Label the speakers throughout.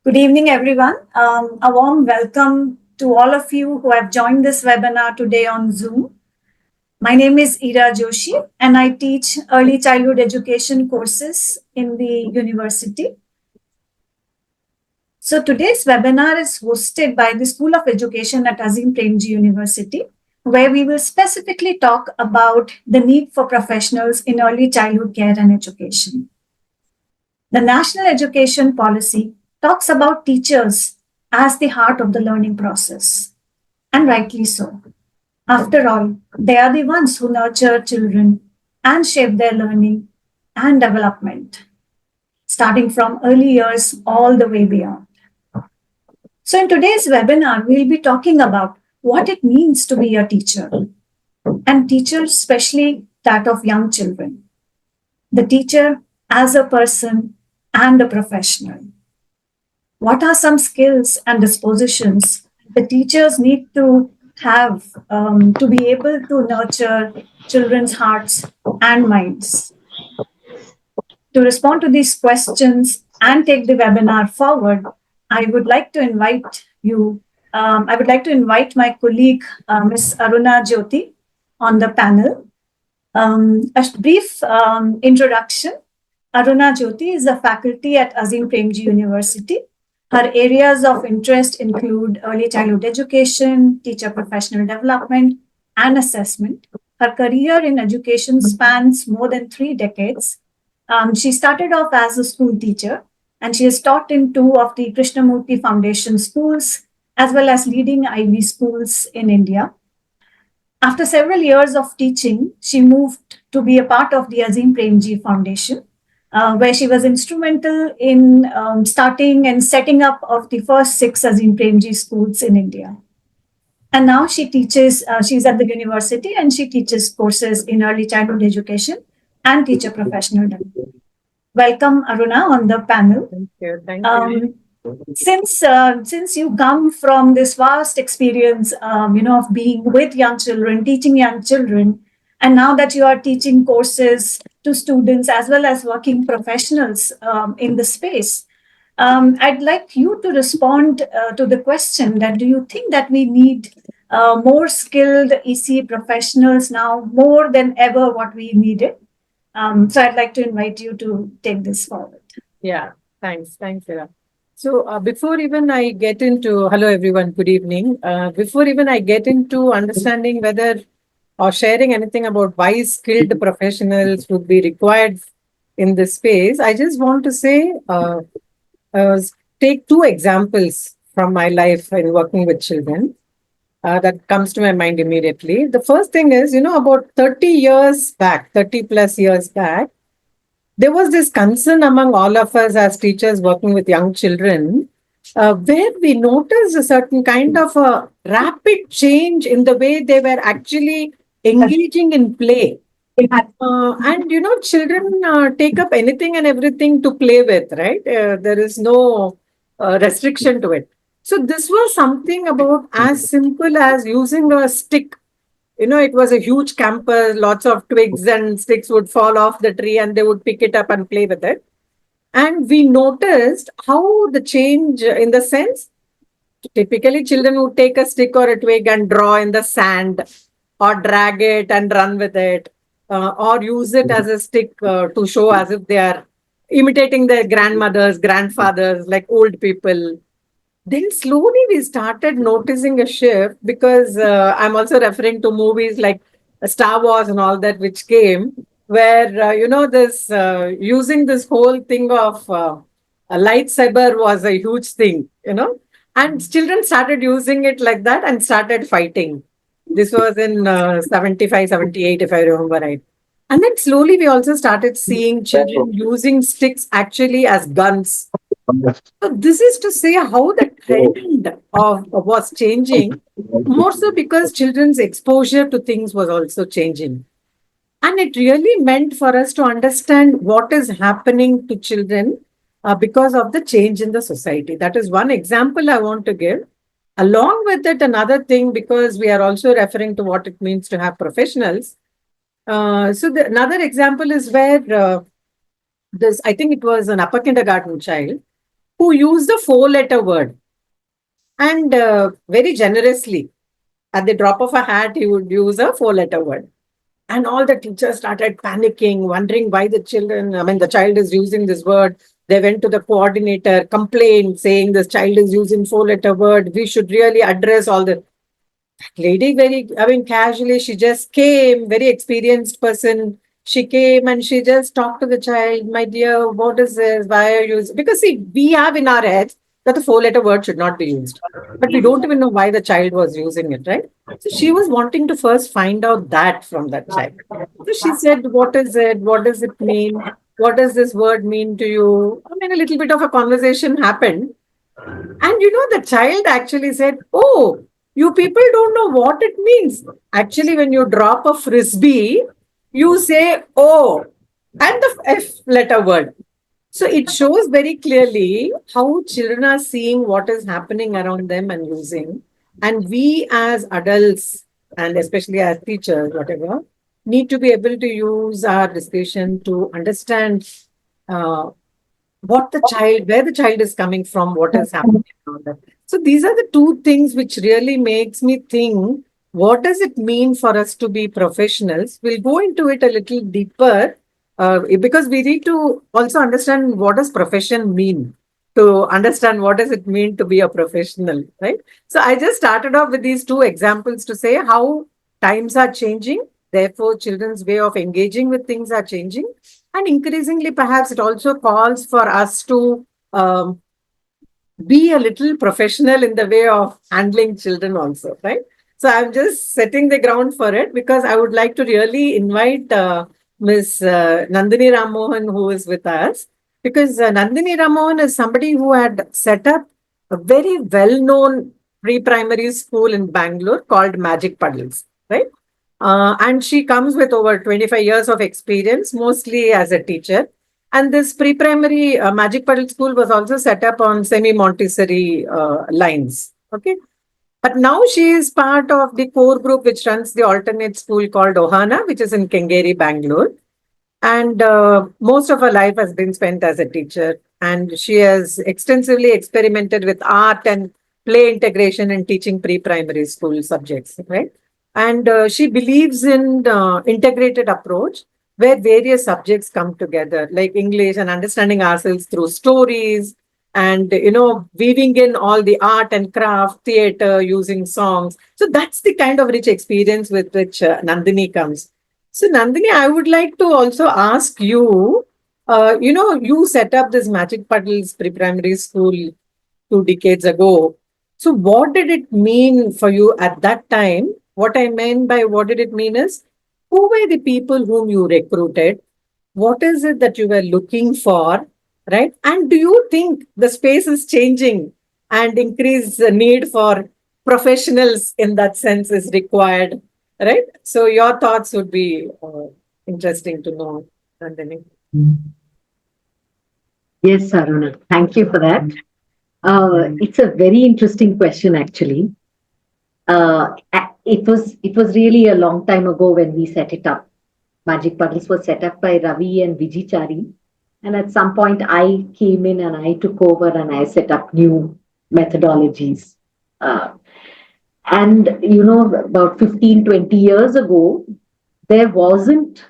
Speaker 1: Good evening, everyone. A warm welcome to all of you who have joined this webinar today on Zoom. My name is Ira Joshi, and I teach early childhood education courses in the university. So today's webinar is hosted by the School of Education at Azim Premji University, where we will specifically talk about the need for professionals in early childhood care and education. The National Education Policy talks about teachers as the heart of the learning process, and rightly so. After all, they are the ones who nurture children and shape their learning and development, starting from early years all the way beyond. So, in today's webinar, we'll be talking about what it means to be a teacher, and teachers, especially that of young children. The teacher as a person and a professional. What are some skills and dispositions the teachers need to have to be able to nurture children's hearts and minds? To respond to these questions and take the webinar forward, I would like to invite my colleague, Ms. Aruna Jyoti, on the panel. A brief introduction. Aruna Jyoti is a faculty at Azim Premji University. Her areas of interest include early childhood education, teacher professional development, and assessment. Her career in education spans more than 3 decades. She started off as a school teacher, and she has taught in 2 of the Krishnamurti Foundation schools, as well as leading IB schools in India. After several years of teaching, she moved to be a part of the Azim Premji Foundation, where she was instrumental in starting and setting up of the first 6 Azim Premji schools in India. And now she teaches, she's at the university and she teaches courses in early childhood education and teacher professional development. Welcome, Aruna, on the panel.
Speaker 2: Thank you. Thank you.
Speaker 1: Since you come from this vast experience, of being with young children, teaching young children, and now that you are teaching courses to students as well as working professionals in the space, I'd like you to respond to the question that do you think that we need more skilled ECE professionals now more than ever what we needed? So I'd like to invite you to take this forward.
Speaker 2: Yeah, thanks, Sarah. So before even I get into, hello everyone, good evening. Before even I get into understanding whether or sharing anything about why skilled professionals would be required in this space, I just want to say, take 2 examples from my life in working with children that comes to my mind immediately. The first thing is, about 30 plus years back, there was this concern among all of us as teachers working with young children, where we noticed a certain kind of a rapid change in the way they were actually engaging in play. And children take up anything and everything to play with, right? There is no restriction to it. So this was something about as simple as using a stick. It was a huge campus, lots of twigs and sticks would fall off the tree and they would pick it up and play with it. And we noticed how the change in the sense, typically children would take a stick or a twig and draw in the sand or drag it and run with it, or use it as a stick to show as if they are imitating their grandmothers, grandfathers, like old people. Then slowly we started noticing a shift because I'm also referring to movies like Star Wars and all that, which came where, this using this whole thing of a lightsaber was a huge thing, and children started using it like that and started fighting. This was in 75, 78, if I remember right. And then slowly we also started seeing children using sticks actually as guns. So this is to say how the trend of was changing, more so because children's exposure to things was also changing. And it really meant for us to understand what is happening to children because of the change in the society. That is one example I want to give. Along with it, another thing, because we are also referring to what it means to have professionals. Another example is where I think it was an upper kindergarten child. who used a four-letter word, and very generously, at the drop of a hat, he would use a four-letter word. And all the teachers started panicking, wondering why the child is using this word. They went to the coordinator, complained, saying this child is using four-letter word. We should really address all the lady very, casually, she just came, very experienced person. She came and she just talked to the child, my dear, what is this? Why are you using? Because see, we have in our heads that the four-letter word should not be used. But we don't even know why the child was using it, right? So she was wanting to first find out that from that child. So she said, what is it? What does it mean? What does this word mean to you? A little bit of a conversation happened. And the child actually said, oh, you people don't know what it means. Actually, when you drop a frisbee, you say, oh, and the F letter word. So it shows very clearly how children are seeing what is happening around them and using. And we as adults, and especially as teachers, whatever, need to be able to use our discretion to understand uh, where the child is coming from, what is happening around them. So these are the two things which really makes me think, what does it mean for us to be professionals? We'll go into it a little deeper because we need to also understand what does profession mean, to understand what does it mean to be a professional, right? So I just started off with these two examples to say how times are changing. Therefore, children's way of engaging with things are changing. And increasingly, perhaps it also calls for us to be a little professional in the way of handling children also, right? So I'm just setting the ground for it because I would like to really invite Ms. Nandini Rammohan, who is with us, because Nandini Rammohan is somebody who had set up a very well-known pre-primary school in Bangalore called Magic Puddles, right? And she comes with over 25 years of experience, mostly as a teacher. And this pre-primary Magic Puddle School was also set up on semi-Montessori lines. Okay. But now she is part of the core group which runs the alternate school called Ohana, which is in Kengeri, Bangalore. And most of her life has been spent as a teacher. And she has extensively experimented with art and play integration in teaching pre-primary school subjects, right? And she believes in integrated approach where various subjects come together, like English and understanding ourselves through stories and, weaving in all the art and craft, theater, using songs. So that's the kind of rich experience with which Nandini comes. So, Nandini, I would like to also ask you, you set up this Magic Puddles pre-primary school 2 decades ago. So, what did it mean for you at that time? What I meant by what did it mean is, who were the people whom you recruited? What is it that you were looking for, right? And do you think the space is changing and increased the need for professionals in that sense is required, right? So your thoughts would be interesting to know, Nandini.
Speaker 3: Yes, Aruna. Thank you for that. It's a very interesting question, actually. It was really a long time ago when we set it up. Magic Puddles was set up by Ravi and Vijichari. And at some point, I came in and I took over and I set up new methodologies. And, about 15, 20 years ago, there wasn't,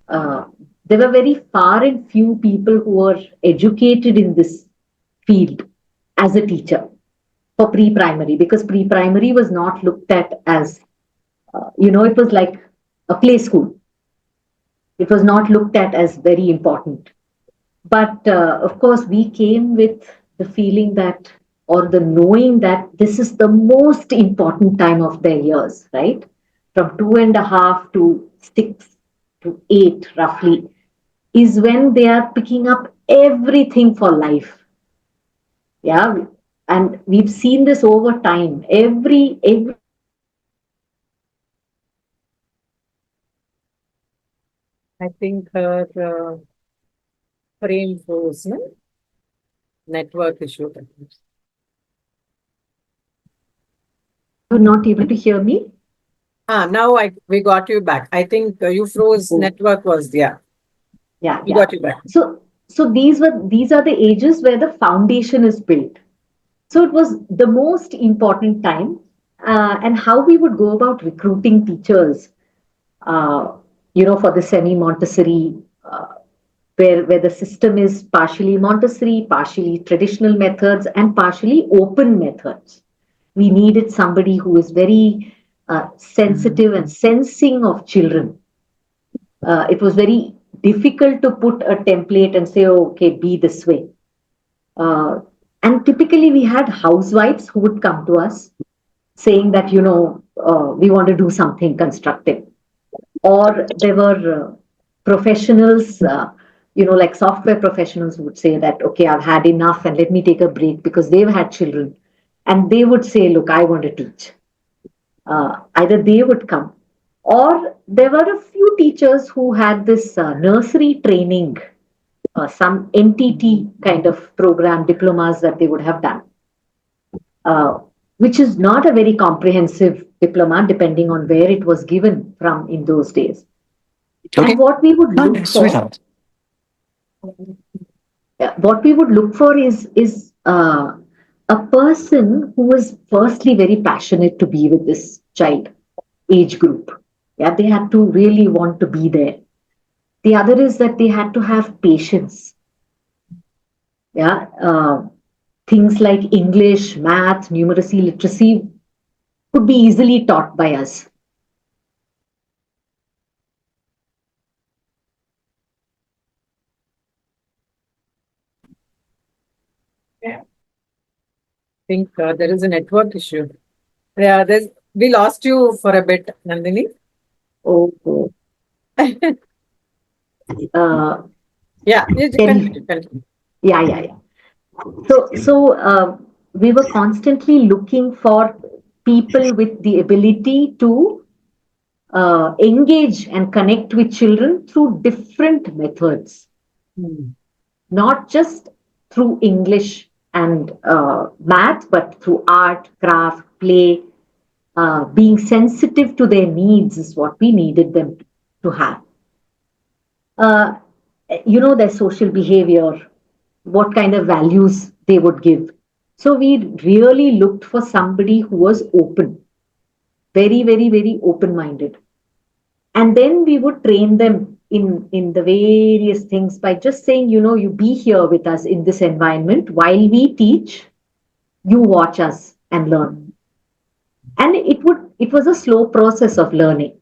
Speaker 3: there were very far and few people who were educated in this field as a teacher for pre-primary, because pre-primary was not looked at as, it was like a play school. It was not looked at as very important. But of course, we came with the feeling that, or the knowing that this is the most important time of their years, right? From 2.5 to 6 to 8, roughly, is when they are picking up everything for life. Yeah. And we've seen this over time. Every
Speaker 2: I think her frame was no? Network issue.
Speaker 3: You're not able to hear me?
Speaker 2: Now we got you back. I think you froze.
Speaker 3: Oh.
Speaker 2: Network was there.
Speaker 3: Yeah,
Speaker 2: We
Speaker 3: yeah.
Speaker 2: got you back.
Speaker 3: So so these are the ages where the foundation is built. So it was the most important time, and how we would go about recruiting teachers, uh, for the semi Montessori, where the system is partially Montessori, partially traditional methods, and partially open methods. We needed somebody who is very sensitive and sensing of children. It was very difficult to put a template and say, oh, okay, be this way. Uh, and typically, we had housewives who would come to us saying that, we want to do something constructive. Or there were professionals, like software professionals who would say that, okay, I've had enough and let me take a break because they've had children. And they would say, look, I want to teach. Either they would come, or there were a few teachers who had this nursery training, some NTT kind of program, diplomas that they would have done, uh, which is not a very comprehensive diploma, depending on where it was given from in those days.
Speaker 4: Okay.
Speaker 3: And what we would look
Speaker 4: Sweetheart.
Speaker 3: what we would look for is a person who is firstly very passionate to be with this child age group. Yeah, they had to really want to be there. The other is that they had to have patience. Yeah, things like English, math, numeracy, literacy could be easily taught by us.
Speaker 2: I think there is a network issue. Yeah, we lost you for a bit, Nandini.
Speaker 3: Oh,
Speaker 2: Yeah, you continue.
Speaker 3: yeah. So we were constantly looking for people with the ability to engage and connect with children through different methods, not just through English and math, but through art, craft, play. Being sensitive to their needs is what we needed them to have. Their social behavior, what kind of values they would give. So we really looked for somebody who was open, very, very, very open minded. And then we would train them in the various things by just saying, you be here with us in this environment while we teach, you watch us and learn. And it was a slow process of learning.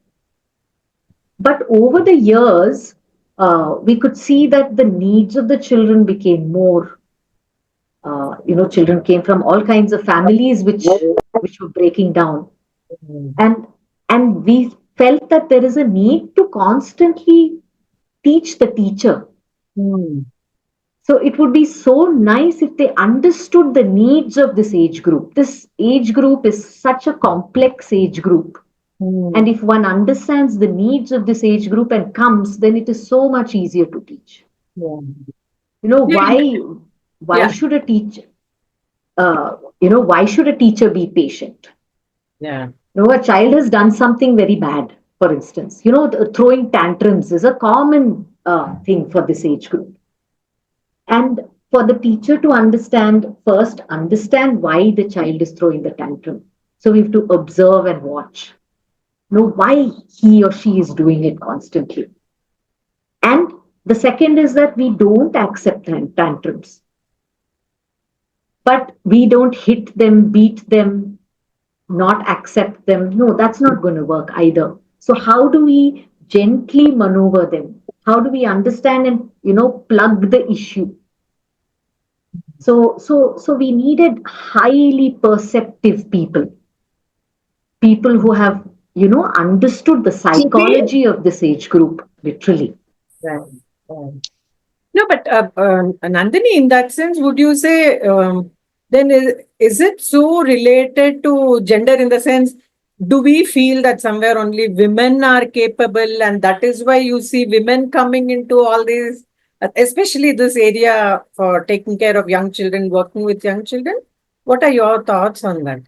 Speaker 3: But over the years, we could see that the needs of the children became more. Children came from all kinds of families which were breaking down, and we felt that there is a need to constantly teach the teacher. So it would be so nice if they understood the needs of this age group. This age group is such a complex age group. And if one understands the needs of this age group and comes, then it is so much easier to teach. Why should a teacher, why should a teacher be patient?
Speaker 2: Yeah.
Speaker 3: A child has done something very bad, for instance. Throwing tantrums is a common thing for this age group. And for the teacher to understand why the child is throwing the tantrum. So we have to observe and watch. Know why he or she is doing it constantly. And the second is that we don't accept tantrums. But we don't hit them, beat them, not accept them. No, that's not going to work either. So how do we gently maneuver them? How do we understand and, plug the issue? So we needed highly perceptive people who have, understood the psychology of this age group, literally.
Speaker 2: Right. No, but Nandini, in that sense, would you say then is it so related to gender in the sense, do we feel that somewhere only women are capable and that is why you see women coming into all these, especially this area for taking care of young children, working with young children? What are your thoughts on that?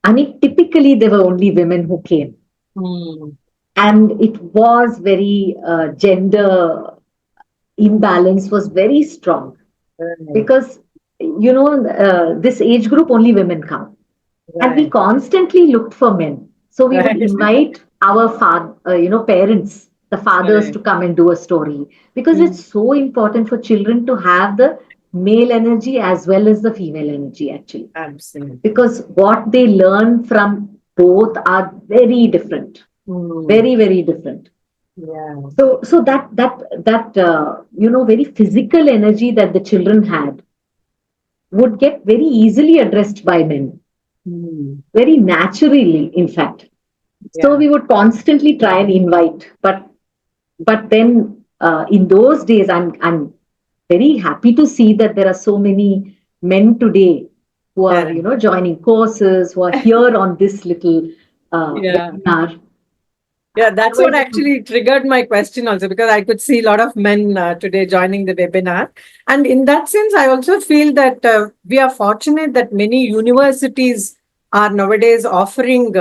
Speaker 3: I mean, typically there were only women who came. and it was very gender imbalance was very strong, because this age group only women come, and we
Speaker 2: Right.
Speaker 3: constantly looked for men. So we would
Speaker 2: Right.
Speaker 3: invite our parents, the fathers,
Speaker 2: Right.
Speaker 3: to come and do a story, because
Speaker 2: Mm.
Speaker 3: it's so important for children to have the male energy as well as the female energy, actually,
Speaker 2: Absolutely.
Speaker 3: because what they learn from both are very different,
Speaker 2: Mm.
Speaker 3: very, very different.
Speaker 2: Yeah.
Speaker 3: So that very physical energy that the children had would get very easily addressed by men,
Speaker 2: Mm.
Speaker 3: very naturally, in fact. So
Speaker 2: Yeah.
Speaker 3: we would constantly try and invite, but then in those days, I'm very happy to see that there are so many men today who are
Speaker 2: Yeah.
Speaker 3: joining courses, who are here on this little
Speaker 2: Yeah.
Speaker 3: webinar.
Speaker 2: Yeah, that's what actually triggered my question also, because I could see a lot of men today joining the webinar. And in that sense, I also feel that we are fortunate that many universities are nowadays offering,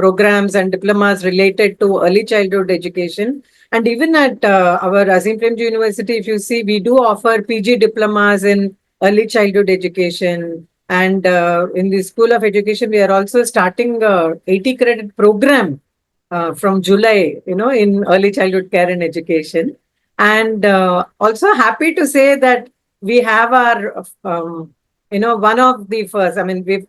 Speaker 2: programs and diplomas related to early childhood education. And even at our Azim Premji University, if you see, we do offer PG diplomas in early childhood education. And in the School of Education, we are also starting a 80 credit program from July, in early childhood care and education. And also happy to say that we have our, one of the first, I mean, we've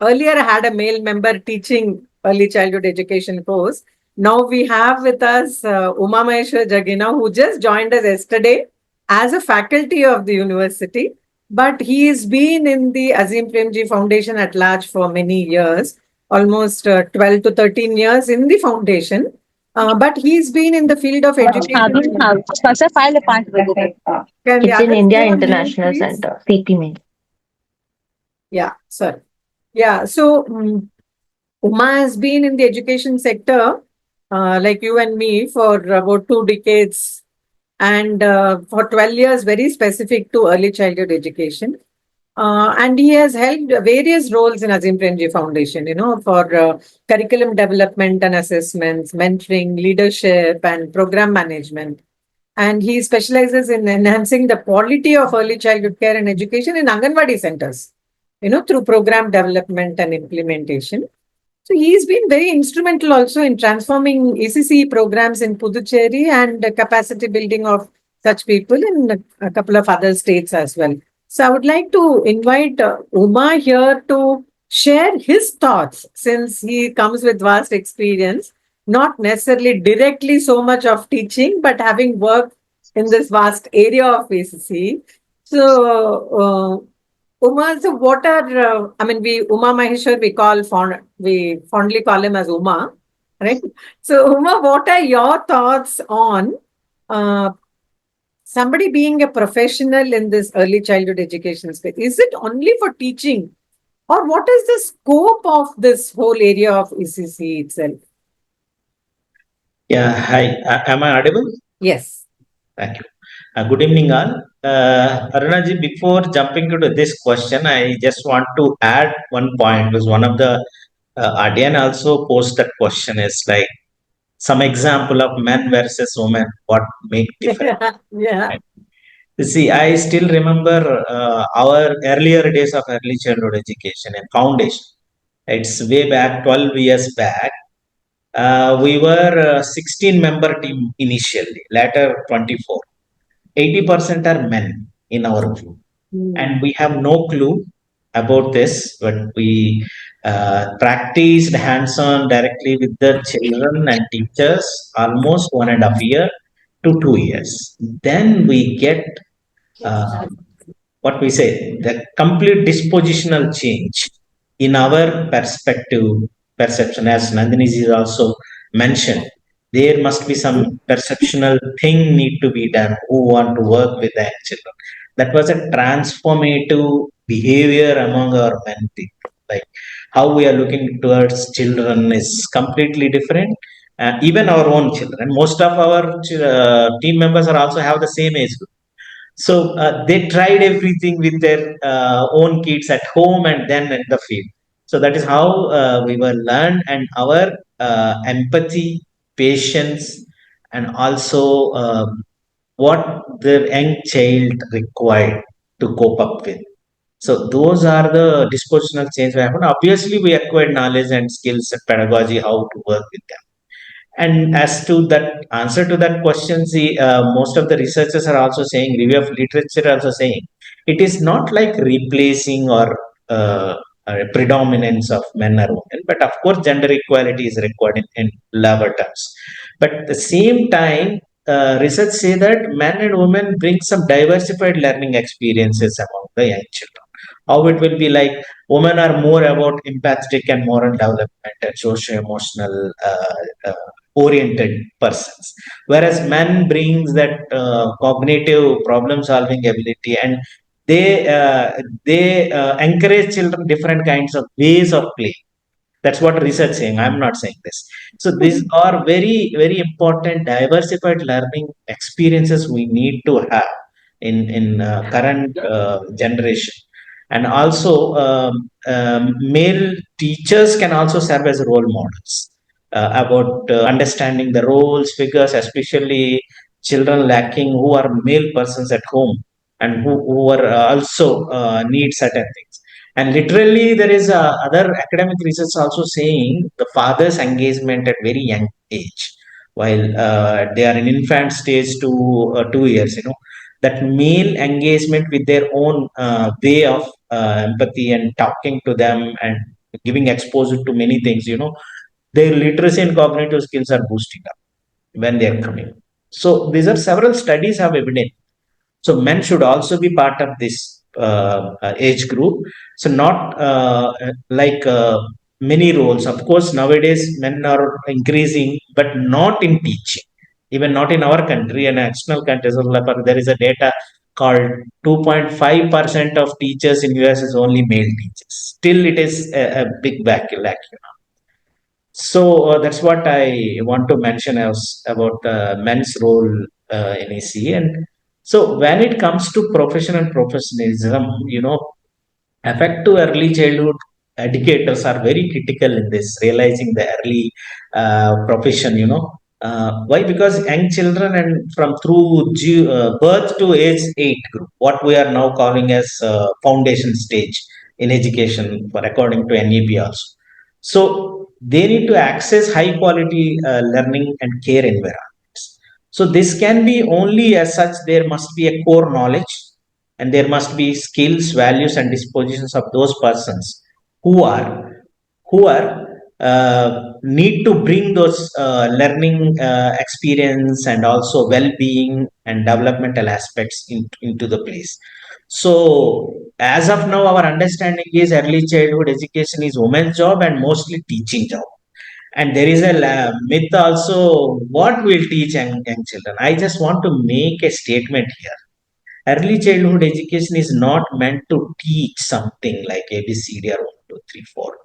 Speaker 2: earlier had a male member teaching early childhood education course. Now we have with us Uma Maheshwar Jagina, who just joined us yesterday as a faculty of the university. But he has been in the Azim Premji Foundation at large for many years, almost 12 to 13 years in the foundation. But he's been in the field of education.
Speaker 4: सबसे file पांच बजे तक
Speaker 2: Can the
Speaker 4: It's in
Speaker 2: others
Speaker 4: India
Speaker 2: stay on mute,
Speaker 4: International
Speaker 2: please?
Speaker 4: Center, CP में.
Speaker 2: Yeah, sorry. Yeah, so Uma has been in the education sector, like you and me, for about 2 decades, and for 12 years, very specific to early childhood education. And he has held various roles in Azim Premji Foundation, for curriculum development and assessments, mentoring, leadership, and program management. And he specializes in enhancing the quality of early childhood care and education in Anganwadi centers, through program development and implementation. So he's been very instrumental also in transforming ECCE programs in Puducherry and capacity building of such people in a couple of other states as well. So I would like to invite Uma here to share his thoughts, since he comes with vast experience, not necessarily directly so much of teaching, but having worked in this vast area of ECCE. So, Uma, so what are, I mean, Uma Maheshwar, we fondly call him as Uma, right? So, Uma, what are your thoughts on uh, somebody being a professional in this early childhood education space? Is it only for teaching, or what is the scope of this whole area of ECC itself?
Speaker 5: Yeah, hi. Am I audible?
Speaker 2: Yes.
Speaker 5: Thank you. Good evening, all. Arunaji, before jumping into this question, I just want to add one point. Because one of the audience also posed that question is like some example of men versus women, what make difference.
Speaker 2: Yeah.
Speaker 5: You see, I still remember our earlier days of early childhood education and foundation. It's way back 12 years back. We were a 16-member team initially, later 24. 80% are men in our group. And we have no clue about this, but we practiced hands-on directly with the children and teachers almost 1.5 years to 2 years. Then we get uh, what we say, the complete dispositional change in our perspective, perception, as Nandini is also mentioned. There must be some perceptional thing need to be done who want to work with the children. That was a transformative behavior among our men people. Like how we are looking towards children is completely different. Even our own children, most of our team members are also have the same age group. So they tried everything with their own kids at home and then in the field. So that is how we were learned, and our empathy patience, and also what the young child required to cope up with. So those are the dispositional change that happen. Obviously, we acquired knowledge and skills and pedagogy how to work with them. And as to that answer to that question, see, most of the researchers are also saying, review of literature are also saying, it is not like replacing or a predominance of men or women, but of course, gender equality is required in labor terms. But at the same time, research say that men and women bring some diversified learning experiences among the young children. How it will be like women are more about empathetic and moral development and socio-emotional oriented persons, whereas men brings that cognitive problem solving ability, and they encourage children different kinds of ways of play. That's what research saying. I'm not saying this. So these are very important diversified learning experiences we need to have in current generation. And also male teachers can also serve as role models about understanding the roles figures, especially children lacking who are male persons at home, and who are also need certain things. And literally there is other academic research also saying the father's engagement at very young age, while they are in infant stage to 2 years, that male engagement with their own way of empathy and talking to them and giving exposure to many things, their literacy and cognitive skills are boosting up when they are coming. So these are several studies have evidence. So men should also be part of this age group. So not like many roles. Of course, nowadays men are increasing, but not in teaching. Even not in our country and external countries. There is a data called 2.5% of teachers in US is only male teachers. Still, it is a big vacuum. So that's what I want to mention as about men's role in ECE. And so when it comes to professional professionalism, effective early childhood educators are very critical in this, realizing the early profession, why? Because young children and from through birth to age 8 group, what we are now calling as foundation stage in education for according to NEP also. So they need to access high quality learning and care environments. So this can be only as such, there must be a core knowledge, and there must be skills, values, and dispositions of those persons who are need to bring those learning experience and also well-being and developmental aspects into the place. So as of now, our understanding is early childhood education is women's job and mostly teaching job. And there is a myth also, what will teach young children. I just want to make a statement here. Early childhood education is not meant to teach something like ABCD or 1, 2, 3, 4.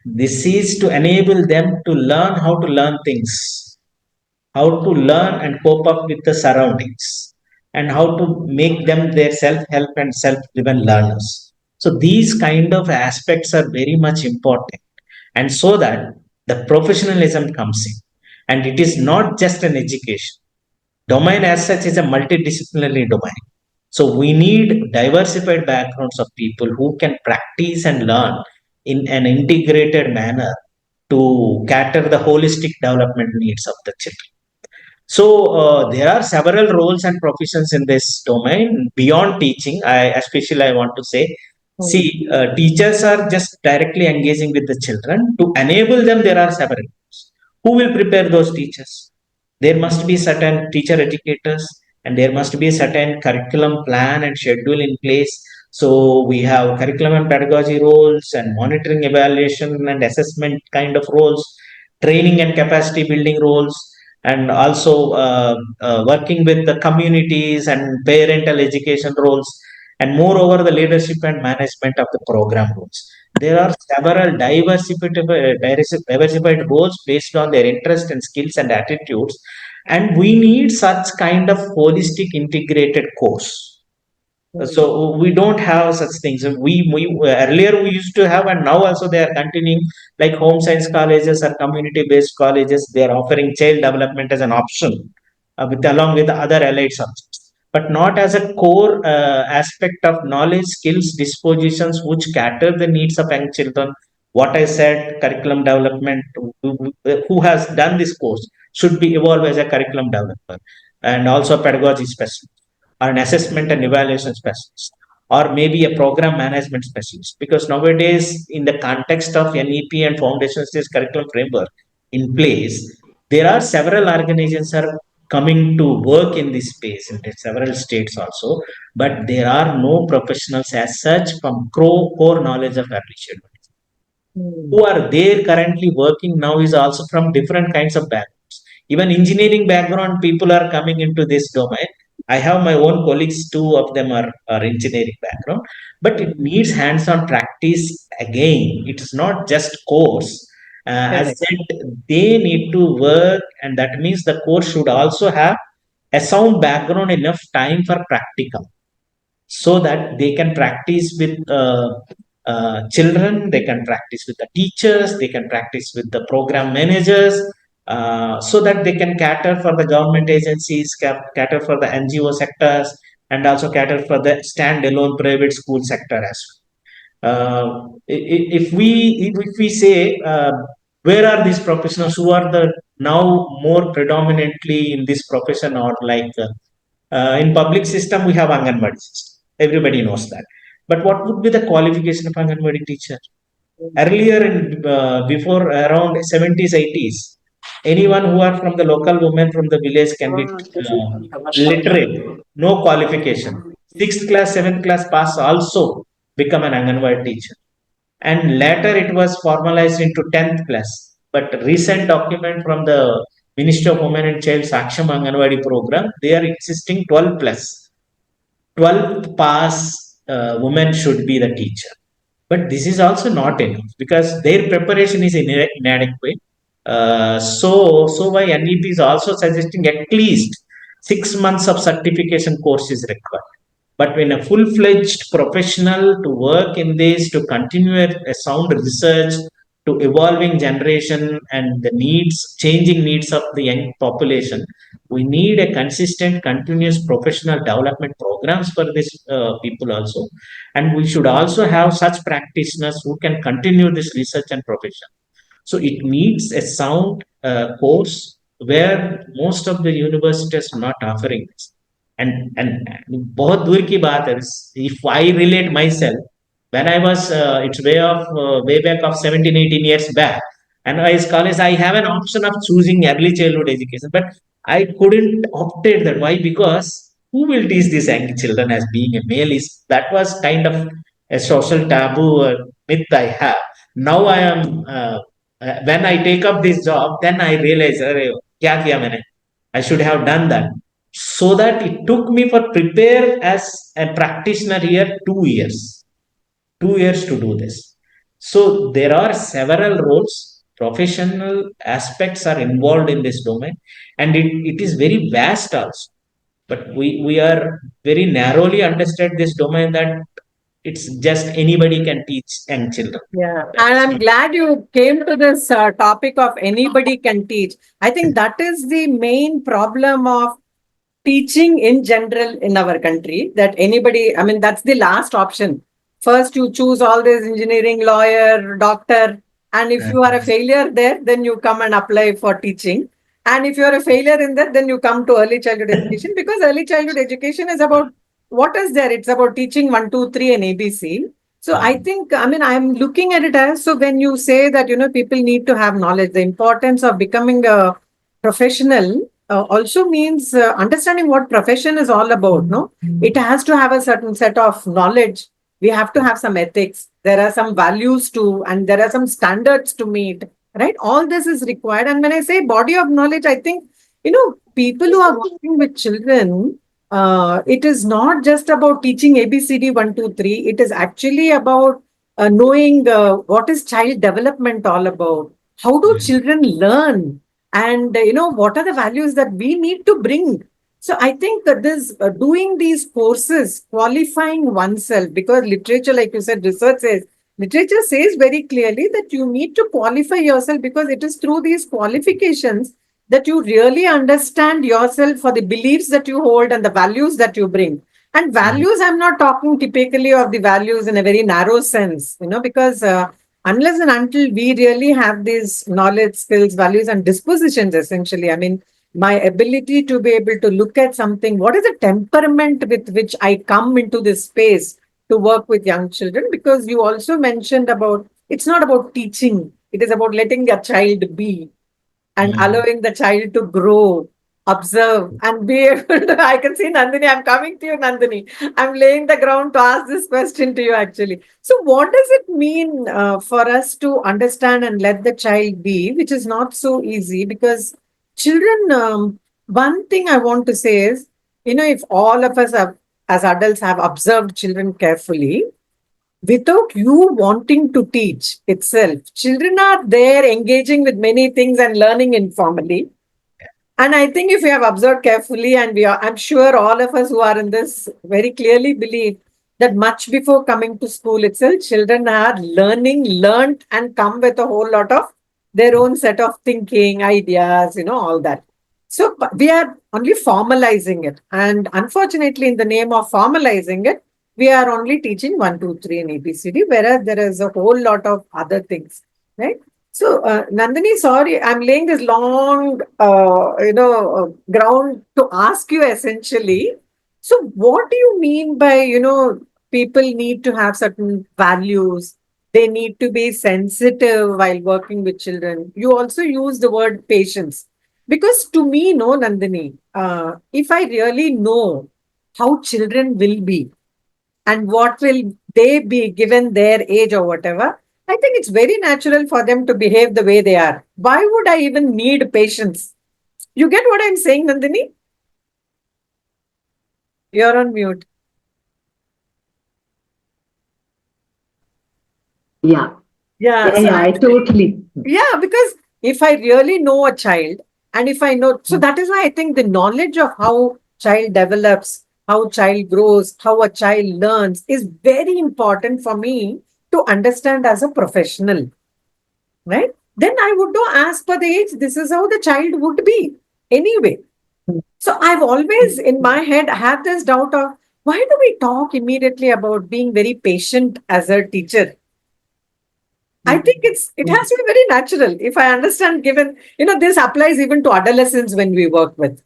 Speaker 5: This is to enable them to learn how to learn things, how to learn and cope up with the surroundings, and how to make them their self-help and self-driven learners. So these kind of aspects are very much important, and so that the professionalism comes in, and it is not just an education. Domain as such is a multidisciplinary domain. So we need diversified backgrounds of people who can practice and learn in an integrated manner to cater the holistic development needs of the children. So there are several roles and professions in this domain beyond teaching. I want to say, see, teachers are just directly engaging with the children. To enable them, there are several roles. Who will prepare those teachers? There must be certain teacher educators, and there must be a certain curriculum plan and schedule in place. So we have curriculum and pedagogy roles, and monitoring, evaluation, and assessment kind of roles, training and capacity building roles, and also working with the communities and parental education roles, and moreover the leadership and management of the program roles. There are several diversified roles based on their interest and skills and attitudes, and we need such kind of holistic integrated course So we don't have such things. We earlier we used to have, and now also they are continuing, like home science colleges or community based colleges. They are offering child development as an option, with along with other allied subjects, but not as a core aspect of knowledge, skills, dispositions which cater the needs of young children. What I said, curriculum development. Who has done this course should be evolved as a curriculum developer, and also pedagogy specialist, or an assessment and evaluation specialist, or maybe a program management specialist. Because nowadays, in the context of NEP and foundation stage curriculum framework in place, there are several organizations are coming to work in this space in several states also, but there are no professionals as such from core knowledge of early childhood. Who are there currently working now is also from different kinds of backgrounds. Even engineering background people are coming into this domain. I have my own colleagues, two of them are engineering background, but it needs hands-on practice again. It's not just course. As said, they need to work, and that means the course should also have a sound background, enough time for practical, so that they can practice with children, they can practice with the teachers, they can practice with the program managers, so that they can cater for the government agencies, cater for the NGO sectors, and also cater for the standalone private school sector as well. If we say, where are these professionals who are the now more predominantly in this profession, or like in public system we have Anganwadi system. Everybody knows that. But what would be the qualification of Anganwadi teacher? Earlier, before around 70s, 80s, anyone who are from the local women from the village can be literate, no qualification. Sixth class, seventh class pass also become an Anganwadi teacher. And later it was formalized into 10th class. But recent document from the Ministry of Women and Child Saksham Anganwadi program, they are existing 12 plus. 12th pass women should be the teacher. But this is also not enough because their preparation is inadequate. So why NEP is also suggesting at least 6 months of certification course is required. But when a full-fledged professional to work in this, to continue a sound research, to evolving generation and the needs, changing needs of the young population, we need a consistent, continuous professional development programs for these people also. And we should also have such practitioners who can continue this research and profession. So it needs a sound course where most of the universities are not offering this. And बहुत दूर की बात है. If I relate myself, when I was it's way back of 17, 18 years back, and as college I have an option of choosing early childhood education, but I couldn't opted that. Why? Because who will teach these young children as being a male? Is that was kind of a social taboo or myth I have. Now I am when I take up this job, then I realize, अरे क्या किया मैंने? I should have done that. So that it took me for prepare as a practitioner here 2 years. 2 years to do this. So there are several roles, professional aspects are involved in this domain, and it is very vast also. But we are very narrowly understood this domain that it's just anybody can teach young children.
Speaker 2: Yeah, and I'm glad you came to this topic of anybody can teach. I think that is the main problem of teaching in general in our country, that anybody, I mean, that's the last option. First, you choose all this engineering, lawyer, doctor, and if you are a failure there, then you come and apply for teaching. And if you are a failure in that, then you come to early childhood education, because early childhood education is about what is there? It's about teaching 1, 2, 3 and ABC. So I think, I mean, I'm looking at it as, so when you say that, people need to have knowledge, the importance of becoming a professional also means understanding what profession is all about. No, it has to have a certain set of knowledge. We have to have some ethics. There are some values to, and there are some standards to meet, right? All this is required. And when I say body of knowledge, I think, people who are working with children, it is not just about teaching ABCD 1, 2, 3. It is actually about knowing what is child development all about. How do children learn? And, what are the values that we need to bring So I think that this doing these courses, qualifying oneself, because literature, like you said, literature says very clearly that you need to qualify yourself, because it is through these qualifications that you really understand yourself for the beliefs that you hold and the values that you bring. And values, I'm not talking typically of the values in a very narrow sense, because unless and until we really have these knowledge, skills, values, and dispositions, essentially, I mean, my ability to be able to look at something, what is the temperament with which I come into this space to work with young children? Because you also mentioned about, it's not about teaching, it is about letting a child be and allowing the child to grow, observe, and be able to. I can see Nandini, I'm coming to you, Nandini. I'm laying the ground to ask this question to you, actually. So, what does it mean for us to understand and let the child be, which is not so easy? Because children, one thing I want to say is, if all of us have, as adults, have observed children carefully, without you wanting to teach itself, children are there engaging with many things and learning informally. And I think if we have observed carefully, and I'm sure all of us who are in this very clearly believe that much before coming to school itself, children are learned and come with a whole lot of their own set of thinking, ideas, all that. So we are only formalizing it. And unfortunately, in the name of formalizing it, we are only teaching 1, 2, 3 in ABCD, whereas there is a whole lot of other things, right? So, Nandini, sorry, I'm laying this long, ground to ask you essentially. So, what do you mean by, people need to have certain values? They need to be sensitive while working with children. You also use the word patience. Because to me, no, Nandini, if I really know how children will be and what will they be given their age or whatever, I think it's very natural for them to behave the way they are. Why would I even need patience? You get what I'm saying, Nandini? You're on mute.
Speaker 3: Yeah.
Speaker 2: Yeah.
Speaker 3: Yeah,
Speaker 2: So
Speaker 3: I totally.
Speaker 2: yeah, because if I really know a child, and if I know, so that is why I think the knowledge of how child develops, how child grows, how a child learns is very important for me to understand as a professional, right? Then I would know as per the age, this is how the child would be anyway. So I've always in my head had this doubt of, why do we talk immediately about being very patient as a teacher? I think it has to be very natural. If I understand, given, this applies even to adolescents when we work with.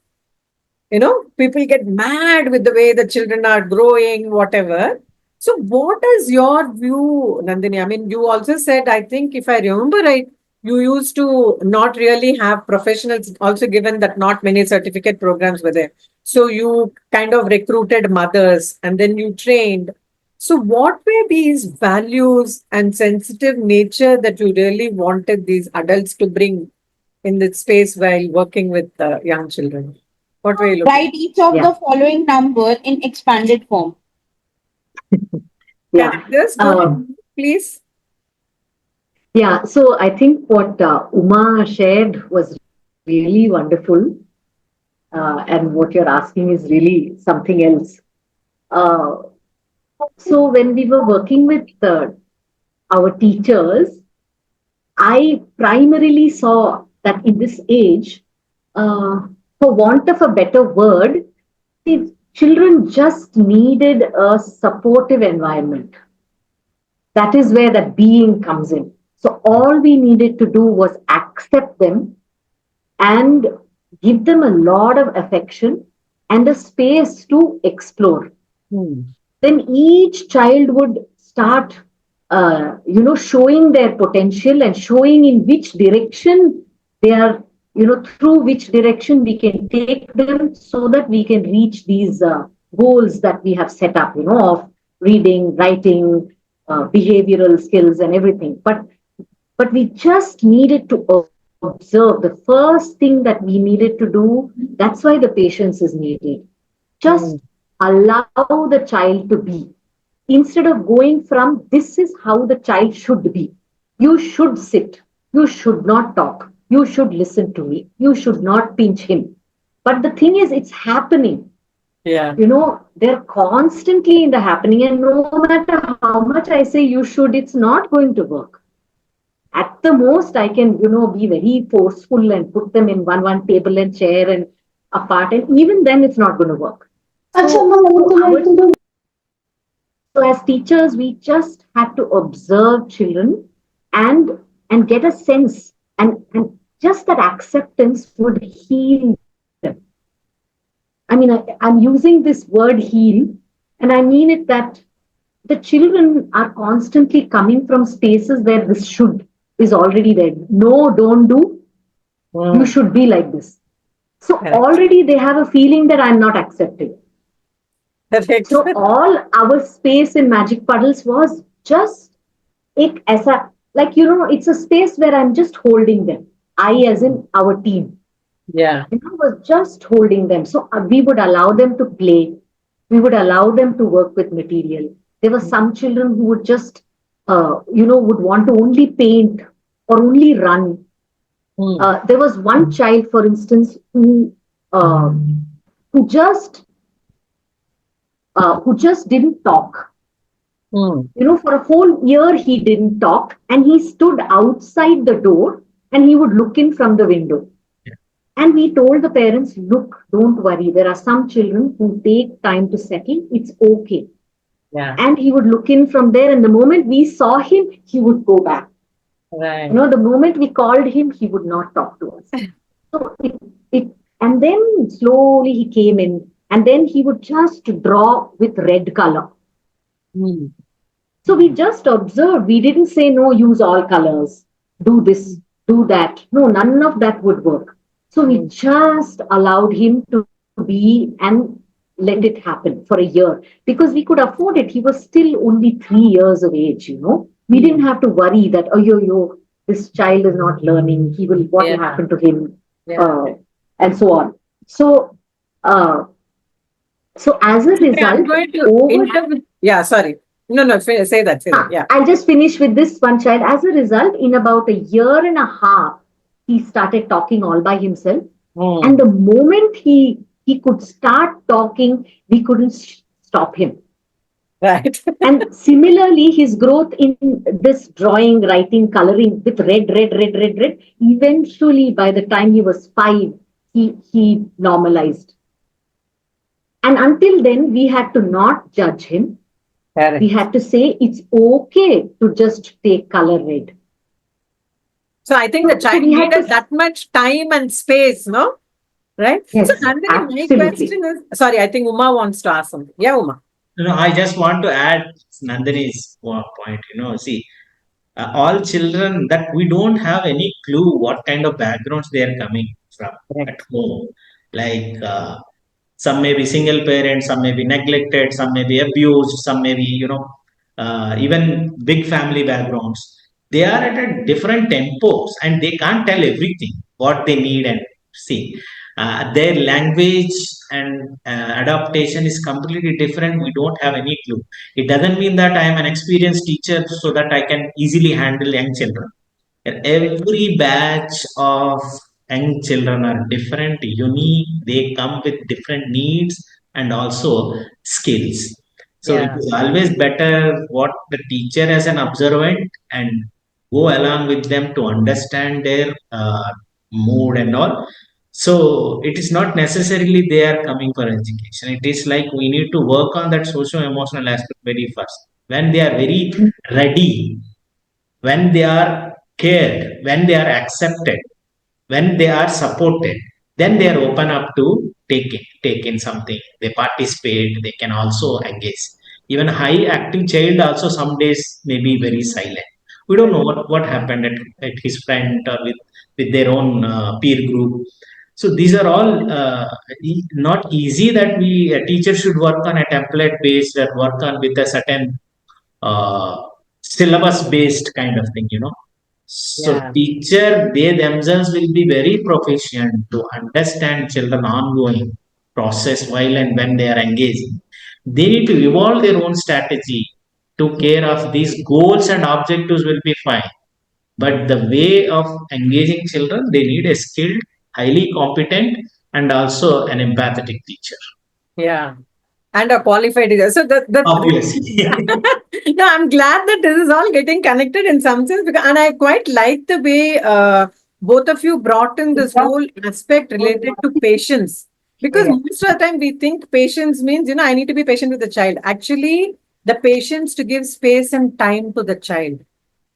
Speaker 2: People get mad with the way the children are growing, whatever. So, what is your view, Nandini? I mean, you also said, I think, if I remember right, you used to not really have professionals, also given that not many certificate programs were there. So, you kind of recruited mothers and then you trained. So, what were these values and sensitive nature that you really wanted these adults to bring in the space while working with young children? What were you looking
Speaker 4: Write each of
Speaker 3: Yeah.
Speaker 4: the following number in expanded form.
Speaker 2: Can
Speaker 3: Yeah.
Speaker 2: I just go, please?
Speaker 3: Yeah. So I think what Uma shared was really wonderful. And what you're asking is really something else. Uh, so when we were working with our teachers, I primarily saw that in this age, for want of a better word, the children just needed a supportive environment. That is where the being comes in. So all we needed to do was accept them and give them a lot of affection and a space to explore.
Speaker 2: Hmm.
Speaker 3: Then each child would start, showing their potential and showing in which direction they are, through which direction we can take them so that we can reach these goals that we have set up, of reading, writing, behavioral skills and everything. But we just needed to observe. The first thing that we needed to do, that's why the patience is needed. Just allow the child to be. Instead of going from this is how the child should be. You should sit. You should not talk. You should listen to me. You should not pinch him. But the thing is, it's happening.
Speaker 2: Yeah.
Speaker 3: They're constantly in the happening, and no matter how much I say you should, it's not going to work. At the most, I can, be very forceful and put them in one table and chair and apart, and even then it's not going to work. So as teachers, we just have to observe children and get a sense, and just that acceptance would heal them. I mean, I'm using this word heal, and I mean it that the children are constantly coming from spaces where this should is already there. No, don't do. You should be like this. So
Speaker 2: Correct.
Speaker 3: already they have a feeling that I'm not accepted.
Speaker 2: Correct.
Speaker 3: So all our space in Magic Puddles was just it's a space where I'm just holding them. I, as in our team,
Speaker 2: Yeah.
Speaker 3: I was just holding them. So we would allow them to play. We would allow them to work with material. There were some children who would just, would want to only paint or only run. There was one child, for instance, who just didn't talk. For a whole year he didn't talk, and he stood outside the door and he would look in from the window. And we told the parents, look, don't worry. There are some children who take time to settle. It's okay.
Speaker 2: Yeah.
Speaker 3: And he would look in from there, and the moment we saw him, he would go back.
Speaker 2: Right.
Speaker 3: The moment we called him, he would not talk to us. So and then slowly he came in, and then he would just draw with red color. So we just observed. We didn't say, no, use all colors, do this, do that. No, none of that would work. So we just allowed him to be and let it happen for a year, because we could afford it. He was still only 3 years of age, We didn't have to worry that, this child is not learning. What will happen to him? And so on. So as a result,
Speaker 2: I'm going to sorry. No, say that. Yeah.
Speaker 3: I'll just finish with this one child. As a result, in about a year and a half, he started talking all by himself. And the moment he could start talking, we couldn't stop him.
Speaker 2: Right.
Speaker 3: And similarly, his growth in this drawing, writing, coloring with red, eventually by the time he was 5, he normalized. And until then, we had to not judge him.
Speaker 2: Correct.
Speaker 3: We had to say it's okay to just take color red.
Speaker 2: So I think the child needed that much time and space, no? Right?
Speaker 3: Yes,
Speaker 2: so Nandini,
Speaker 3: absolutely.
Speaker 2: my question is, sorry, I think Uma wants to ask something. Yeah, Uma.
Speaker 5: No, I just want to add Nandini's point. See, all children that we don't have any clue what kind of backgrounds they are coming from at home. Like some may be single parents, some may be neglected, some may be abused, some may be, even big family backgrounds. They are at a different tempos and they can't tell everything what they need and see. Their language and adaptation is completely different. We don't have any clue. It doesn't mean that I am an experienced teacher so that I can easily handle young children. Every batch of young children are different, unique. They come with different needs and also skills. So it is always better what the teacher as an observant and go along with them to understand their mood and all. So it is not necessarily they are coming for education. It is like we need to work on that socio-emotional aspect very first. When they are very ready, when they are cared, when they are accepted, when they are supported, then they are open up to take in something. They participate, they can also engage. Even a high active child also some days may be very silent. We don't know what happened at his friend or with their own peer group. So these are all not easy that a teacher should work on a template based or work on with a certain syllabus based kind of thing. So teacher, they themselves will be very proficient to understand children ongoing process while and when they are engaging. They need to evolve their own strategy to care of these goals and objectives will be fine. But the way of engaging children, they need a skilled, highly competent and also an empathetic teacher.
Speaker 2: Yeah. And a qualified teacher. So that
Speaker 5: Obviously.
Speaker 2: no, I'm glad that this is all getting connected in some sense because, and I quite like the way both of you brought in this whole aspect related to patience. Because
Speaker 3: Yeah.
Speaker 2: most of the time we think patience means, I need to be patient with the child. Actually, the patience to give space and time to the child,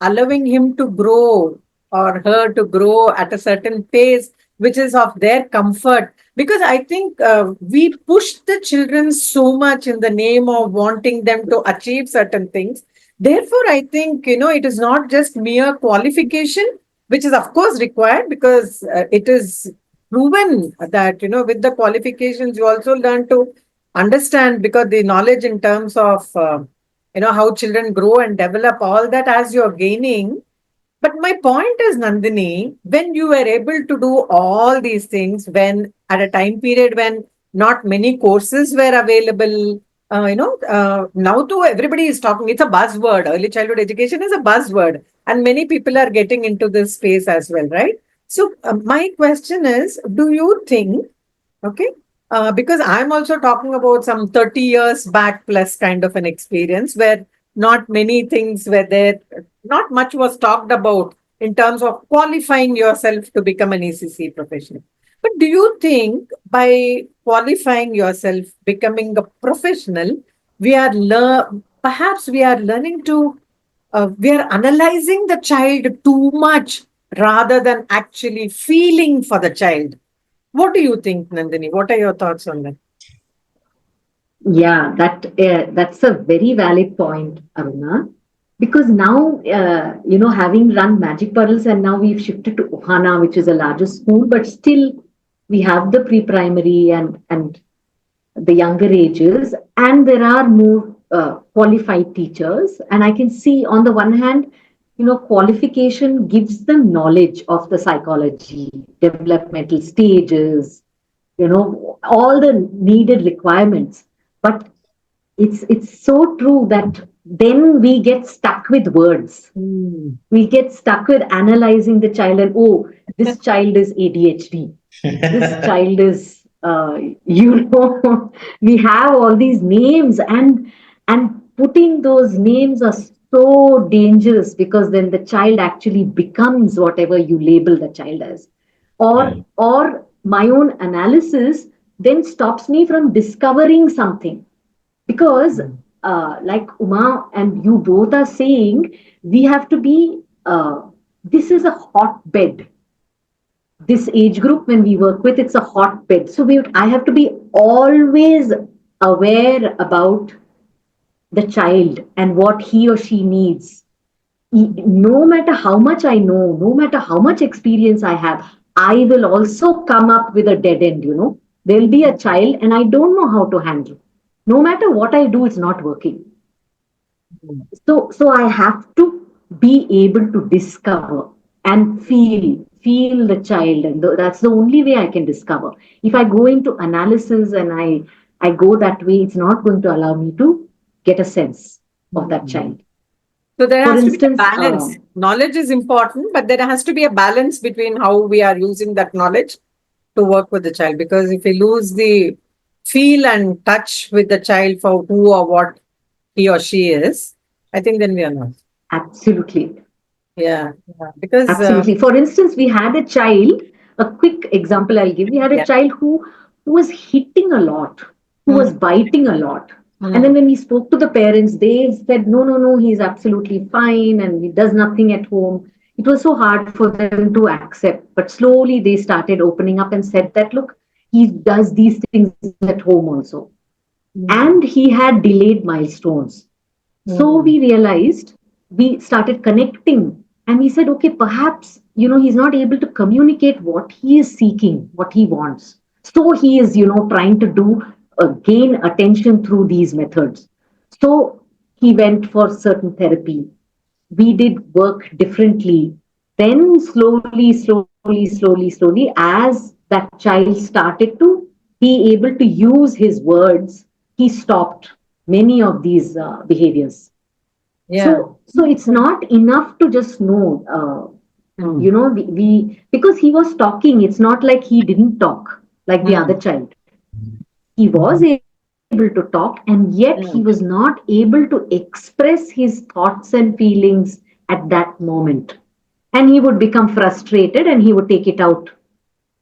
Speaker 2: allowing him to grow or her to grow at a certain pace, which is of their comfort. Because I think we push the children so much in the name of wanting them to achieve certain things. Therefore, I think, it is not just mere qualification, which is, of course, required because it is proven that, with the qualifications, you also learn to understand because the knowledge in terms of how children grow and develop, all that as you're gaining. But my point is, Nandini, when you were able to do all these things, when at a time period when not many courses were available, now too everybody is talking, it's a buzzword. Early childhood education is a buzzword, and many people are getting into this space as well, right? So, my question is, do you think, okay, because I'm also talking about some 30 years back plus kind of an experience where not many things were there, not much was talked about in terms of qualifying yourself to become an ECC professional. But do you think by qualifying yourself, becoming a professional, perhaps we are learning to, we are analyzing the child too much rather than actually feeling for the child? What do you think, Nandini? What are your thoughts on that?
Speaker 3: Yeah, that's a very valid point, Aruna. Because now, having run Magic Puddles and now we've shifted to Ohana, which is a larger school, but still we have the pre-primary and the younger ages, and there are more qualified teachers. And I can see on the one hand, qualification gives them knowledge of the psychology, developmental stages, all the needed requirements. But it's so true that then we get stuck with words. We get stuck with analyzing the child and, oh, this child is ADHD, this child is we have all these names, and putting those names are so dangerous because then the child actually becomes whatever you label the child as. Or my own analysis then stops me from discovering something because like Uma and you both are saying, we have to be this is a hotbed. This age group, when we work with, it's a hotbed. So I have to be always aware about the child and what he or she needs. No matter how much I know, no matter how much experience I have, I will also come up with a dead end. There'll be a child and I don't know how to handle. No matter what I do, it's not working. So I have to be able to discover and feel the child, and that's the only way I can discover. If I go into analysis and I go that way, it's not going to allow me to get a sense of that child.
Speaker 2: So there
Speaker 3: For
Speaker 2: has to be a
Speaker 3: instance,
Speaker 2: balance. Knowledge is important, but there has to be a balance between how we are using that knowledge to work with the child. Because if we lose the feel and touch with the child for who or what he or she is, I think then we are not.
Speaker 3: Absolutely.
Speaker 2: Yeah. Because
Speaker 3: absolutely. For instance, we had a child, a quick example I'll give. We had a child who was hitting a lot, who was biting a lot. And then when we spoke to the parents, they said, no, he's absolutely fine and he does nothing at home. It was so hard for them to accept. But slowly they started opening up and said that, look, he does these things at home also. And he had delayed milestones. So we realized, we started connecting, and we said, okay, perhaps, he's not able to communicate what he is seeking, what he wants. So he is, trying to gain attention through these methods. So he went for certain therapy. We did work differently. Then slowly, as that child started to be able to use his words, he stopped many of these behaviors. So it's not enough to just know, we because he was talking, it's not like he didn't talk. like the other child. He was able to talk, and yet he was not able to express his thoughts and feelings at that moment. And he would become frustrated and he would take it out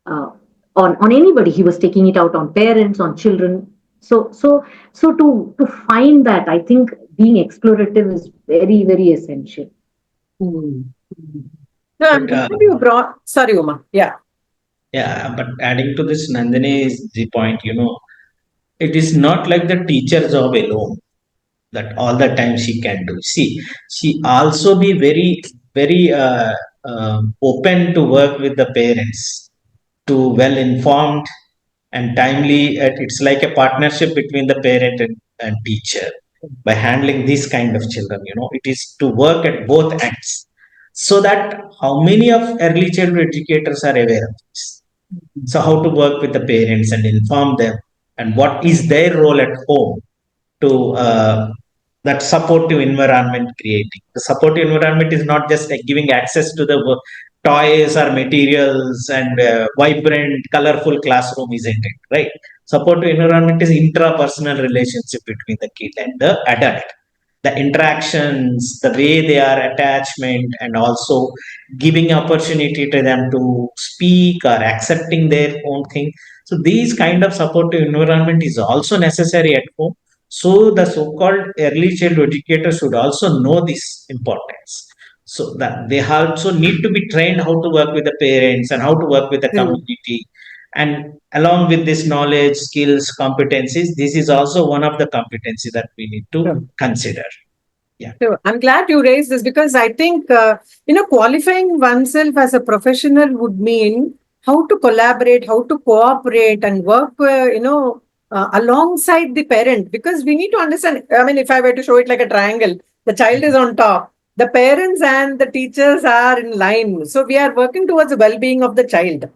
Speaker 3: uh, on anybody. He was taking it out on parents, on children. So to find that, I think being explorative is very, very essential.
Speaker 2: No, I'm
Speaker 5: But,
Speaker 2: glad you brought. Sorry, Uma. Yeah.
Speaker 5: yeah, but adding to this, Nandini is the point, it is not like the teacher job alone that all the time she can do. See, she also be very open to work with the parents, to well informed and timely. It's like a partnership between the parent and teacher by handling this kind of children. It is to work at both ends. So that how many of early childhood educators are aware of this? So how to work with the parents and inform them, and what is their role at home to that supportive environment creating. The supportive environment is not just like giving access to the toys or materials and vibrant, colorful classroom, isn't it? Right? Supportive environment is intrapersonal relationship between the kid and the adult. The interactions, the way they are attachment, and also giving opportunity to them to speak or accepting their own thing. So these kind of supportive environment is also necessary at home. So the so-called early child educators should also know this importance. So that they also need to be trained how to work with the parents and how to work with the community. And along with this knowledge, skills, competencies, this is also one of the competency that we need to consider.
Speaker 2: Sure. I'm glad you raised this because I think, qualifying oneself as a professional would mean how to collaborate, how to cooperate and work, alongside the parent. Because we need to understand, I mean, if I were to show it like a triangle, the child is on top, the parents and the teachers are in line. So we are working towards the well-being of the child.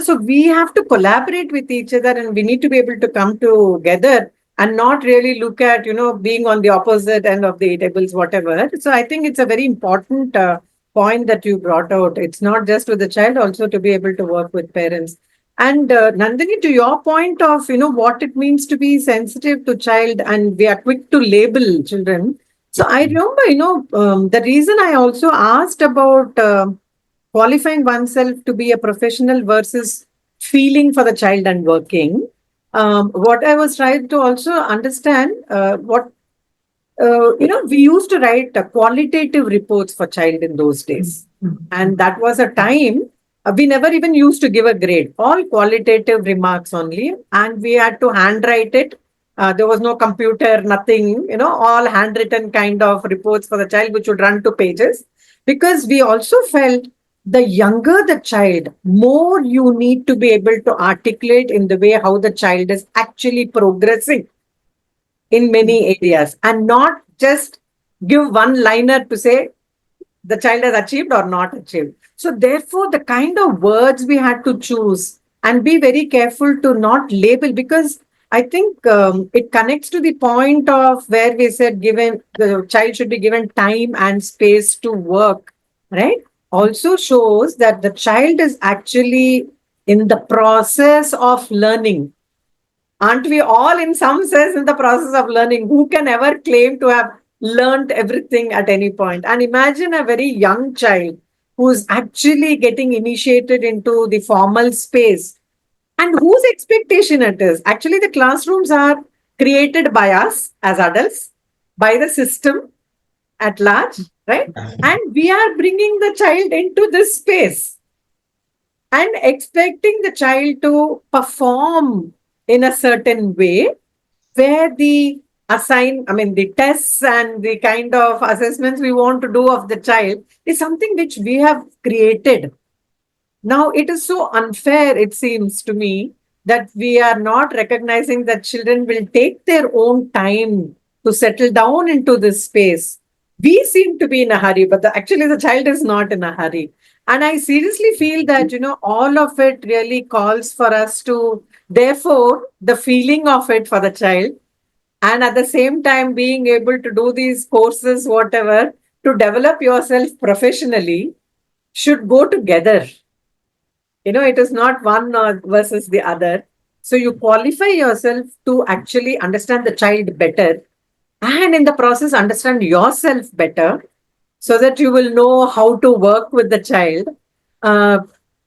Speaker 2: So we have to collaborate with each other and we need to be able to come together and not really look at, being on the opposite end of the tables, whatever. So I think it's a very important point that you brought out. It's not just with the child, also to be able to work with parents. And Nandini, to your point of, what it means to be sensitive to child and we are quick to label children. So I remember, the reason I also asked about qualifying oneself to be a professional versus feeling for the child and working. What I was trying to also understand, we used to write qualitative reports for child in those days. And that was a time we never even used to give a grade, all qualitative remarks only. And we had to handwrite it. There was no computer, nothing, all handwritten kind of reports for the child, which would run 2 pages. Because we also felt the younger the child, more you need to be able to articulate in the way how the child is actually progressing in many areas and not just give one liner to say the child has achieved or not achieved. So therefore, the kind of words we had to choose and be very careful to not label, because I think it connects to the point of where we said given the child should be given time and space to work, right? Also shows that the child is actually in the process of learning. Aren't we all in some sense in the process of learning? Who can ever claim to have learned everything at any point? And imagine a very young child who's actually getting initiated into the formal space and whose expectation it is. Actually, the classrooms are created by us as adults, by the system at large, right? And we are bringing the child into this space and expecting the child to perform in a certain way where the the tests and the kind of assessments we want to do of the child is something which we have created. Now, it is so unfair, it seems to me, that we are not recognizing that children will take their own time to settle down into this space. We seem to be in a hurry, but actually the child is not in a hurry. And I seriously feel that, all of it really calls for us to, therefore, the feeling of it for the child, and at the same time being able to do these courses, whatever, to develop yourself professionally should go together. It is not one versus the other. So you qualify yourself to actually understand the child better, and in the process understand yourself better, so that you will know how to work with the child. Uh,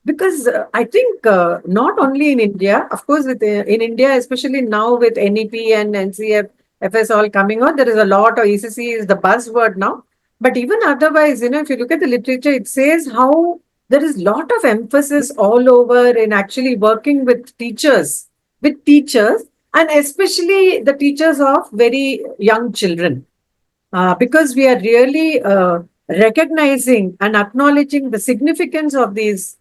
Speaker 2: because I think not only in India, of course, in India, especially now with NEP and NCF, FS all coming on, there is a lot of ECCE is the buzzword now. But even otherwise, if you look at the literature, it says how there is lot of emphasis all over in actually working with teachers, and especially the teachers of very young children, because we are really recognizing and acknowledging the significance of these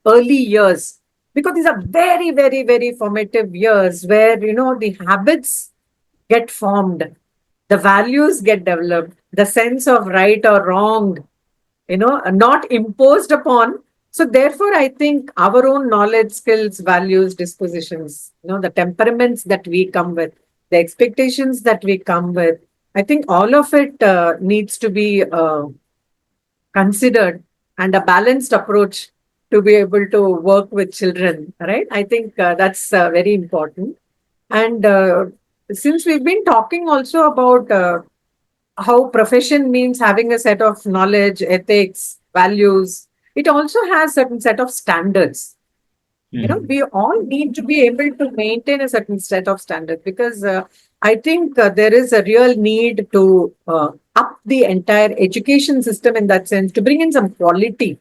Speaker 2: early years, because these are very, very, very formative years where the habits get formed, the values get developed, the sense of right or wrong, are not imposed upon. So therefore, I think our own knowledge, skills, values, dispositions, the temperaments that we come with, the expectations that we come with, I think all of it needs to be considered, and a balanced approach to be able to work with children, right? I think that's very important. And since we've been talking also about how profession means having a set of knowledge, ethics, values, it also has certain set of standards. We all need to be able to maintain a certain set of standards, because I think there is a real need to up the entire education system in that sense, to bring in some quality.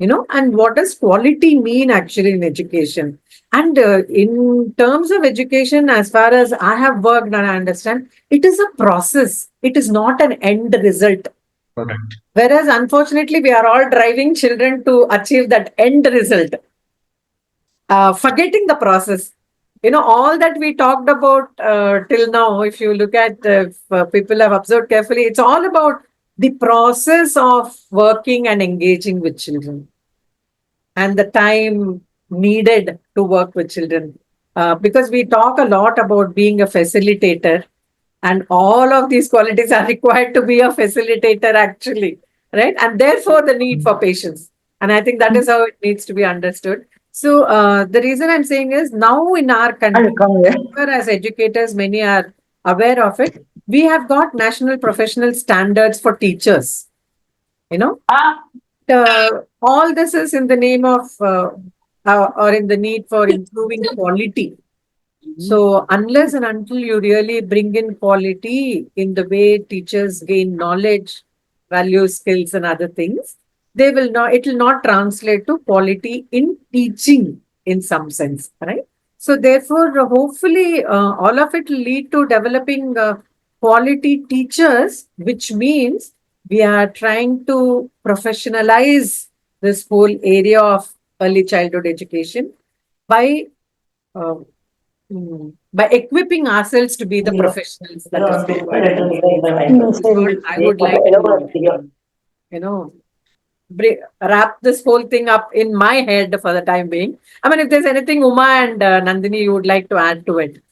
Speaker 2: And what does quality mean actually in education? And in terms of education, as far as I have worked and I understand, it is a process. It is not an end result.
Speaker 5: Correct.
Speaker 2: Whereas, unfortunately, we are all driving children to achieve that end result, forgetting the process. All that we talked about till now, if you look at, if people have observed carefully, it's all about the process of working and engaging with children, and the time needed to work with children. Because we talk a lot about being a facilitator, and all of these qualities are required to be a facilitator, actually, right? And therefore, the need for patience. And I think that is how it needs to be understood. So, the reason I'm saying is, now in our country, as educators, many are aware of it. We have got national professional standards for teachers. All this is in the name of or in the need for improving quality. So unless and until you really bring in quality in the way teachers gain knowledge, values, skills, and other things, it will not translate to quality in teaching in some sense, right? So therefore, hopefully, all of it will lead to developing quality teachers, which means we are trying to professionalize this whole area of early childhood education by uh, by equipping ourselves to be the professionals that is required. This is what I would like to, wrap this whole thing up in my head for the time being. I mean, if there's anything, Uma and Nandini, you would like to add to it.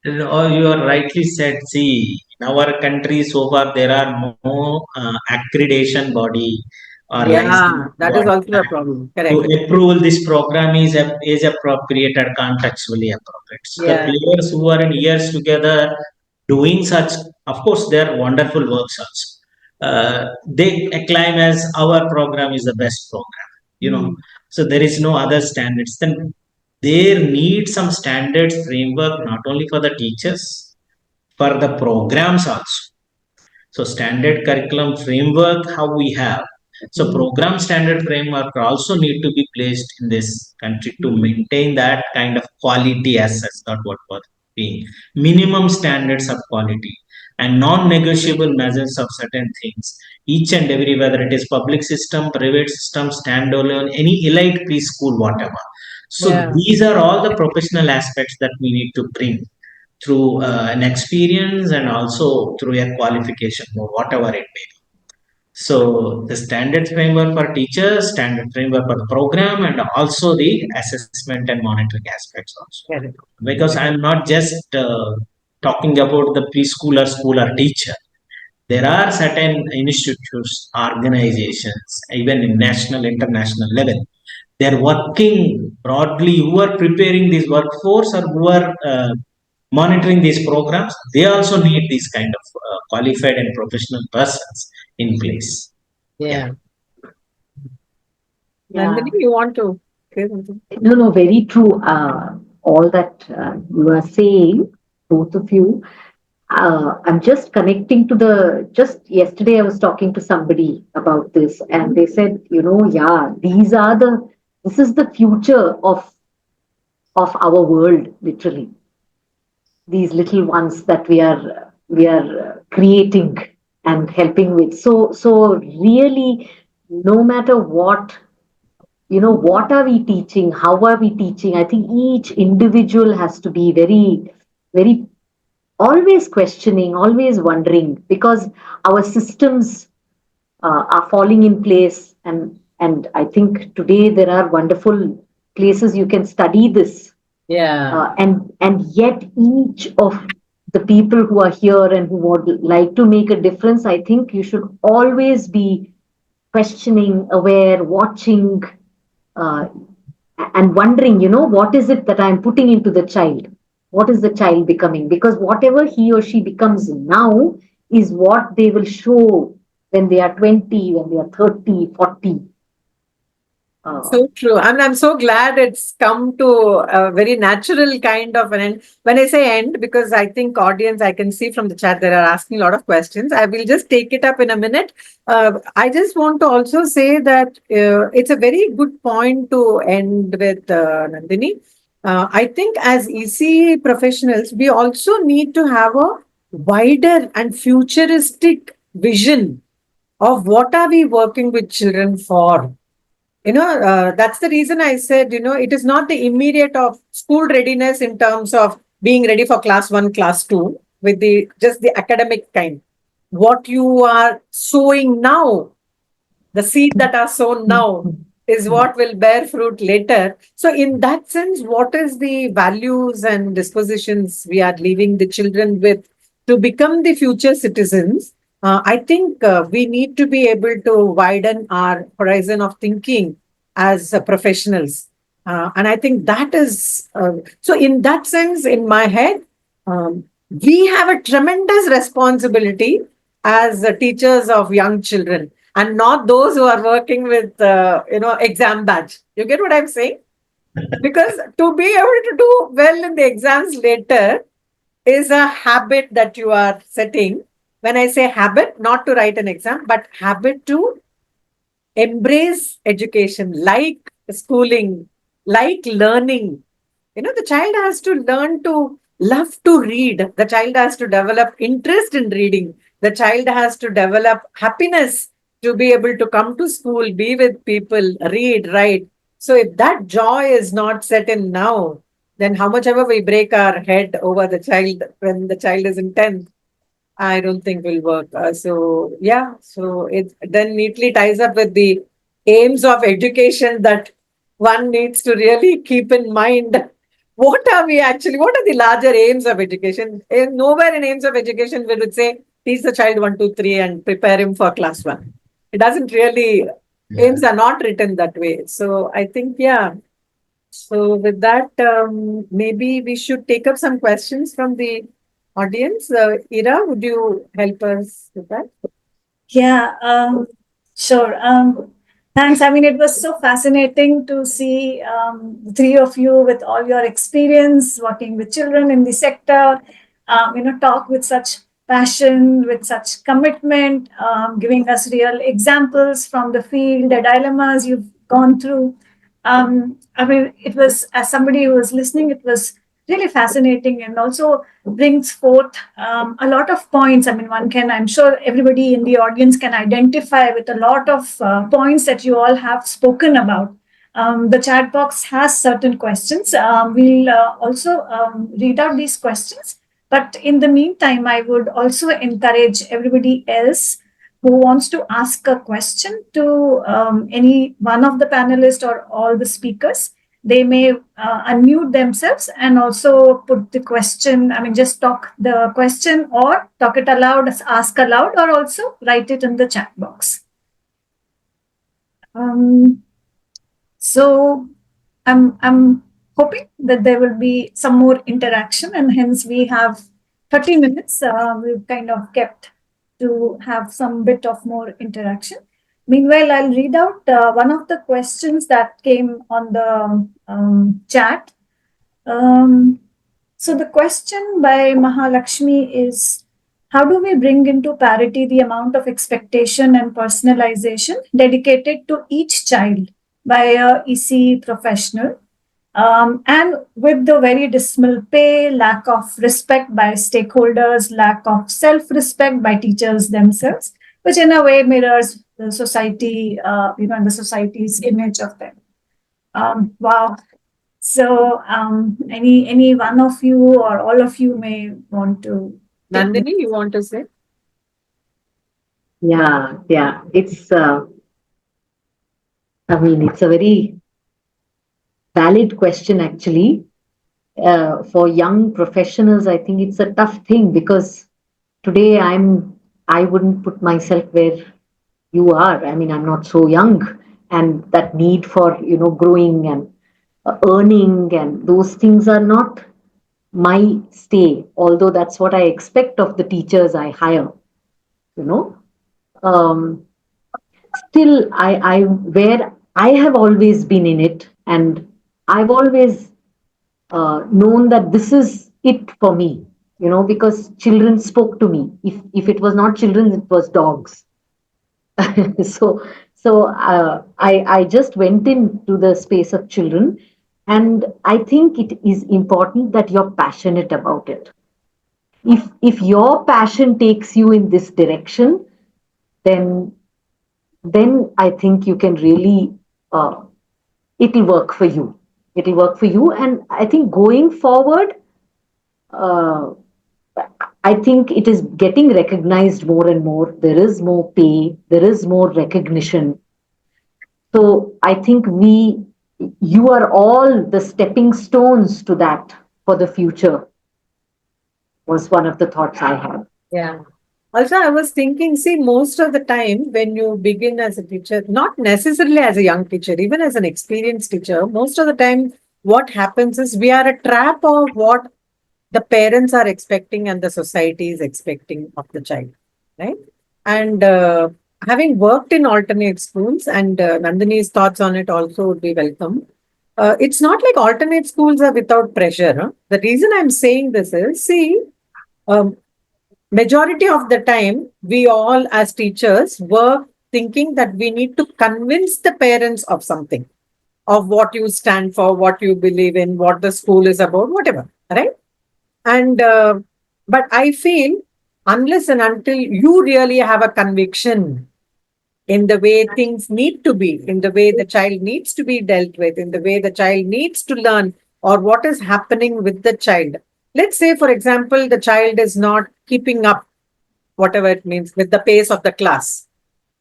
Speaker 5: Oh, you are rightly said. See, in our country so far there are no accreditation body or
Speaker 2: Yeah,
Speaker 5: license
Speaker 2: that is
Speaker 5: body
Speaker 2: also a problem.
Speaker 5: to
Speaker 2: Correct.
Speaker 5: approve this program is age appropriate or contextually appropriate. So the
Speaker 2: Yeah.
Speaker 5: players who are in years together doing such, of course, they are wonderful works also. They acclaim as our program is the best program. So there is no other standards. Then there need some standards framework not only for the teachers, for the programs also. So standard curriculum framework, how we have. So program standard framework also need to be placed in this country to maintain that kind of quality as such, not what was being. Minimum standards of quality and non-negotiable measures of certain things. Each and every, whether it is public system, private system, standalone, any elite preschool, whatever. So these are all the professional aspects that we need to bring through an experience and also through a qualification or whatever it may be. So the standard framework for teachers, standard framework for the program, and also the assessment and monitoring aspects also.
Speaker 2: Correct.
Speaker 5: Because I'm not just talking about the preschooler, schooler, teacher. There are certain institutes, organizations, even in national, international level. they are working broadly, who are preparing this workforce or who are monitoring these programs, they also need these kind of qualified and professional persons in place.
Speaker 2: Yeah.
Speaker 3: Yeah.
Speaker 2: Nandini, you want to say something?
Speaker 3: No, very true. All that you are saying, both of you. I'm just connecting to just yesterday I was talking to somebody about this and they said, this is the future of our world, literally. These little ones that we are creating and helping with. So really, no matter what, what are we teaching? How are we teaching? I think each individual has to be very, very always questioning, always wondering, because our systems are falling in place, and I think today there are wonderful places you can study this,
Speaker 2: Yeah.
Speaker 3: and yet each of the people who are here and who would like to make a difference, I think you should always be questioning, aware, watching, uh, and wondering, what is it that I'm putting into the child? What is the child becoming? Because whatever he or she becomes now is what they will show when they are 20, when they are 30, 40.
Speaker 2: So true. I'm so glad it's come to a very natural kind of an end. When I say end, because I think audience, I can see from the chat, they are asking a lot of questions. I will just take it up in a minute. I just want to also say that it's a very good point to end with, Nandini. I think as ECE professionals, we also need to have a wider and futuristic vision of what are we working with children for. That's the reason I said, it is not the immediate of school readiness in terms of being ready for class 1, class 2 with the just the academic kind. What you are sowing now, the seed that are sown now is what will bear fruit later. So in that sense, what is the values and dispositions we are leaving the children with to become the future citizens? I think we need to be able to widen our horizon of thinking as professionals. And I think that is, so in that sense, in my head, we have a tremendous responsibility as teachers of young children, and not those who are working with exam badge. You get what I'm saying? Because to be able to do well in the exams later is a habit that you are setting. When I say habit, not to write an exam, but habit to embrace education, like schooling, like learning. The child has to learn to love to read. The child has to develop interest in reading. The child has to develop happiness to be able to come to school, be with people, read, write. So if that joy is not set in now, then how much ever we break our head over the child when the child is in 10th, I don't think will work. So it then neatly ties up with the aims of education that one needs to really keep in mind. What are the larger aims of education? Nowhere in aims of education we would say, teach the child 1, 2, 3 and prepare him for class 1. It doesn't really, aims are not written that way. So I think, yeah. So with that, maybe we should take up some questions from the audience. Ira, would you help us with that?
Speaker 1: Yeah, sure. Thanks. I mean, it was so fascinating to see the three of you with all your experience working with children in the sector, talk with such passion, with such commitment, giving us real examples from the field, the dilemmas you've gone through. I mean, it was, as somebody who was listening, it was really fascinating and also brings forth a lot of points. I mean, I'm sure everybody in the audience can identify with a lot of points that you all have spoken about. The chat box has certain questions. We'll also read out these questions. But in the meantime, I would also encourage everybody else who wants to ask a question to any one of the panelists or all the speakers. They may unmute themselves and also put the question, I mean, just talk the question or talk it aloud, ask aloud, or also write it in the chat box. So I'm hoping that there will be some more interaction, and hence we have 30 minutes. We've kind of kept to have some bit of more interaction. Meanwhile, I'll read out one of the questions that came on the chat. So the question by Mahalakshmi is, how do we bring into parity the amount of expectation and personalization dedicated to each child by a ECE professional? And with the very dismal pay, lack of respect by stakeholders, lack of self-respect by teachers themselves, which in a way mirrors the society, and the society's image of them. Wow. So, any one of you or all of you may want to.
Speaker 2: Nandini, you want to say?
Speaker 3: Yeah, it's I mean, it's a very valid question actually. For young professionals, I think it's a tough thing because today I wouldn't put myself where you are. I mean, I'm not so young, and that need for growing and earning and those things are not my stay. Although that's what I expect of the teachers I hire. You know, um, still I where I have always been in it, and I've always known that this is it for me, because children spoke to me. If it was not children, it was dogs. so I just went into the space of children, and I think it is important that you're passionate about it. If your passion takes you in this direction, then I think you can really it'll work for you. It'll work for you, and I think going forward, uh, I think it is getting recognized more and more. There is more pay, there is more recognition. So I think you are all the stepping stones to that for the future, was one of the thoughts I had.
Speaker 2: Yeah. Also, I was thinking, see, most of the time when you begin as a teacher, not necessarily as a young teacher, even as an experienced teacher, most of the time what happens is we are a trap of what the parents are expecting and the society is expecting of the child, right? And having worked in alternate schools, and Nandini's thoughts on it also would be welcome. It's not like alternate schools are without pressure. Huh? The reason I'm saying this is, see, um, majority of the time, we all as teachers work thinking that we need to convince the parents of something, of what you stand for, what you believe in, what the school is about, whatever, right? And but I feel unless and until you really have a conviction in the way things need to be, in the way the child needs to be dealt with, in the way the child needs to learn, or what is happening with the child. Let's say, for example, the child is not keeping up, whatever it means, with the pace of the class.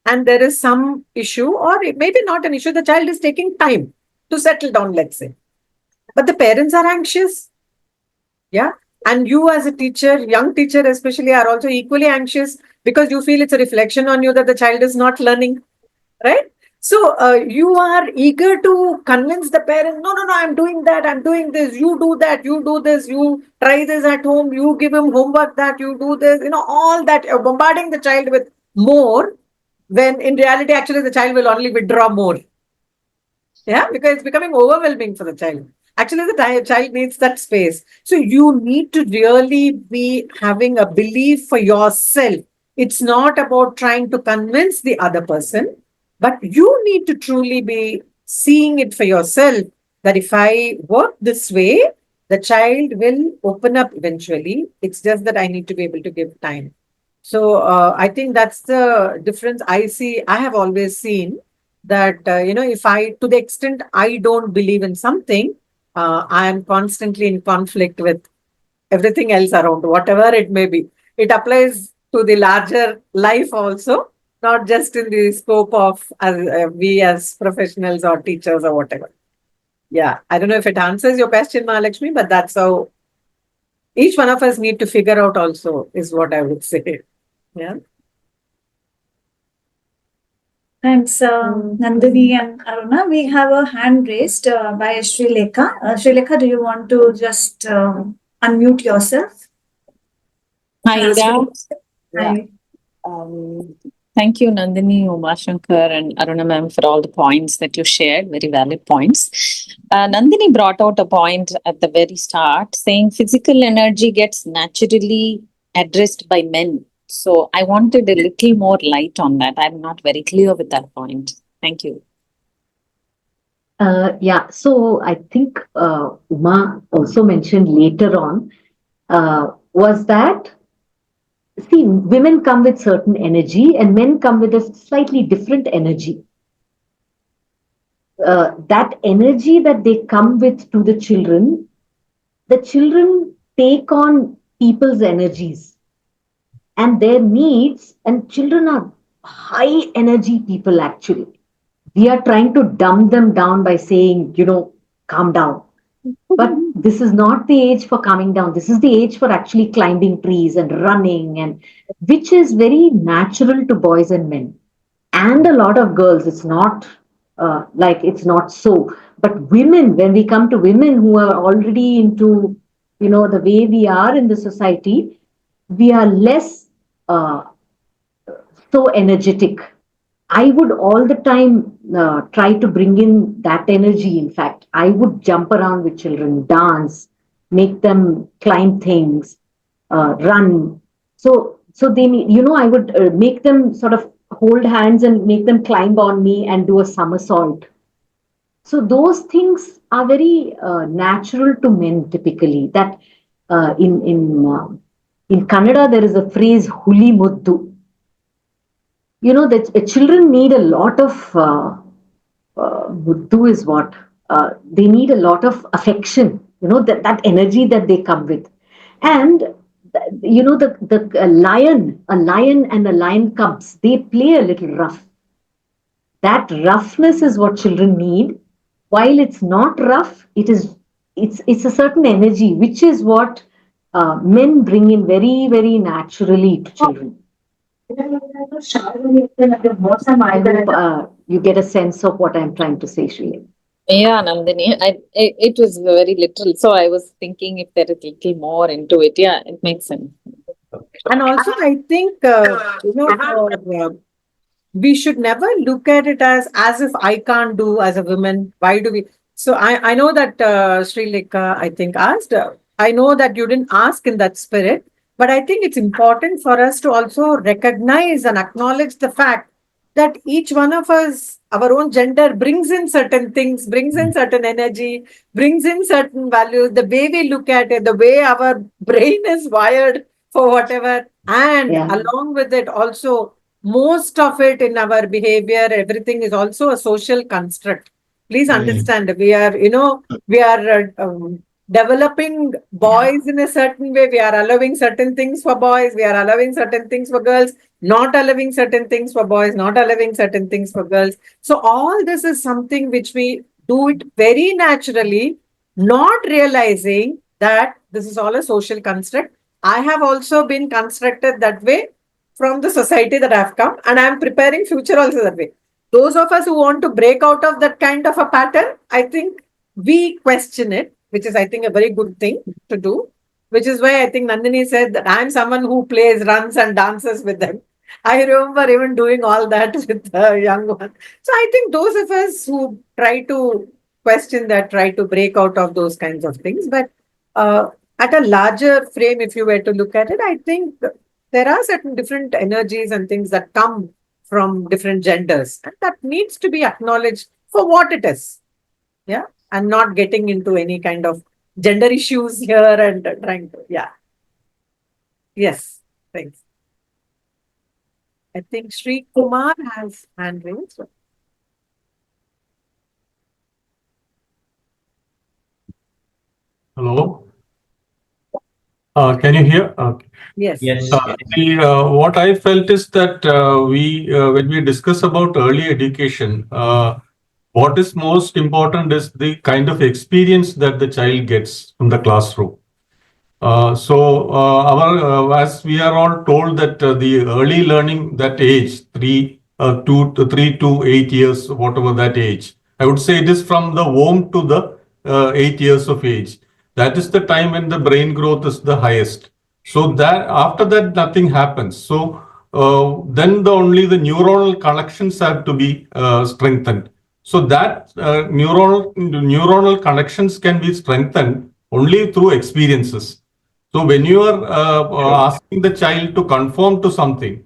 Speaker 2: And there is some issue, or it may be not an issue, the child is taking time to settle down, let's say. But the parents are anxious. Yeah. And you as a teacher, young teacher especially, are also equally anxious because you feel it's a reflection on you that the child is not learning, right? So you are eager to convince the parent, no, no, no, I'm doing that, I'm doing this, you do that, you do this, you try this at home, you give him homework, that you do this, all that. You're bombarding the child with more, when in reality, actually, the child will only withdraw more. Yeah, because it's becoming overwhelming for the child. Actually, the child needs that space. So you need to really be having a belief for yourself. It's not about trying to convince the other person, but you need to truly be seeing it for yourself that if I work this way, the child will open up eventually. It's just that I need to be able to give time. So I think that's the difference I have always seen that, if I, to the extent I don't believe in something, I am constantly in conflict with everything else around, whatever it may be. It applies to the larger life also, not just in the scope of we as professionals or teachers or whatever. Yeah, I don't know if it answers your question, Mahalakshmi, but that's how each one of us need to figure out also, is what I would say. Yeah.
Speaker 1: Thanks, Nandini and Aruna. We have a hand raised by Sri Lekha. Sri Lekha, do you want to just unmute yourself?
Speaker 6: Hi, Ira.
Speaker 1: Hi.
Speaker 6: Thank you, Nandini, Umashankar, and Aruna ma'am for all the points that you shared, very valid points. Nandini brought out a point at the very start saying physical energy gets naturally addressed by men. So I wanted a little more light on that. I'm not very clear with that point. Thank you.
Speaker 3: Yeah, so I think Uma also mentioned later on was that, see, women come with certain energy and men come with a slightly different energy. That energy that they come with to the children take on people's energies and their needs, and children are high energy people actually. We are trying to dumb them down by saying, calm down. But this is not the age for calming down. This is the age for actually climbing trees and running, and which is very natural to boys and men. And a lot of girls, it's not like it's not so. But women, when we come to women who are already into, the way we are in the society, we are less so energetic. I would all the time try to bring in that energy. In fact, I would jump around with children, dance, make them climb things, run. So they need, I would make them sort of hold hands and make them climb on me and do a somersault. So those things are very natural to men typically. That in Kannada there is a phrase "huli muddu." That children need a lot of muddu is what they need a lot of affection. That energy that they come with, and a lion and a lion cubs, they play a little rough. That roughness is what children need. While it's not rough, it's a certain energy, which is what men bring in very, very naturally to children. I hope you get a sense of what I'm trying to say, Shri.
Speaker 6: Yeah, Nandini, it was very literal. So I was thinking if there is a little more into it. Yeah, it makes sense.
Speaker 2: And also, I think, we should never look at it as if I can't do as a woman. Why do we? So I know that Sri Lekha, I think, asked. I know that you didn't ask in that spirit, but I think it's important for us to also recognize and acknowledge the fact that each one of us, our own gender, brings in certain things, brings in certain energy, brings in certain values, the way we look at it, the way our brain is wired for whatever. And along with it, also, most of it in our behavior, everything is also a social construct. Please understand, we are developing boys in a certain way. We are allowing certain things for boys. We are allowing certain things for girls, not allowing certain things for boys, not allowing certain things for girls. So all this is something which we do it very naturally, not realizing that this is all a social construct. I have also been constructed that way from the society that I've come, and I'm preparing future also that way. Those of us who want to break out of that kind of a pattern, I think we question it, which is, I think, a very good thing to do, which is why I think Nandini said that I'm someone who plays, runs and dances with them. I remember even doing all that with the young one. So I think those of us who try to question that, try to break out of those kinds of things. But at a larger frame, if you were to look at it, I think there are certain different energies and things that come from different genders, and that needs to be acknowledged for what it is. Yeah. And not getting into any kind of gender issues here and trying to, Yes, thanks. I think Sri Kumar has hand raised.
Speaker 7: Hello. Can you hear?
Speaker 2: Yes.
Speaker 5: Yes.
Speaker 7: What I felt is that when we discuss about early education, what is most important is the kind of experience that the child gets from the classroom. As we are all told that the early learning, that age 3 3 to 8 years, whatever that age. I would say it is from the womb to the 8 years of age. That is the time when the brain growth is the highest. So that after that, nothing happens. So then only the neuronal connections have to be strengthened. So that neuronal connections can be strengthened only through experiences. So when you are asking the child to conform to something,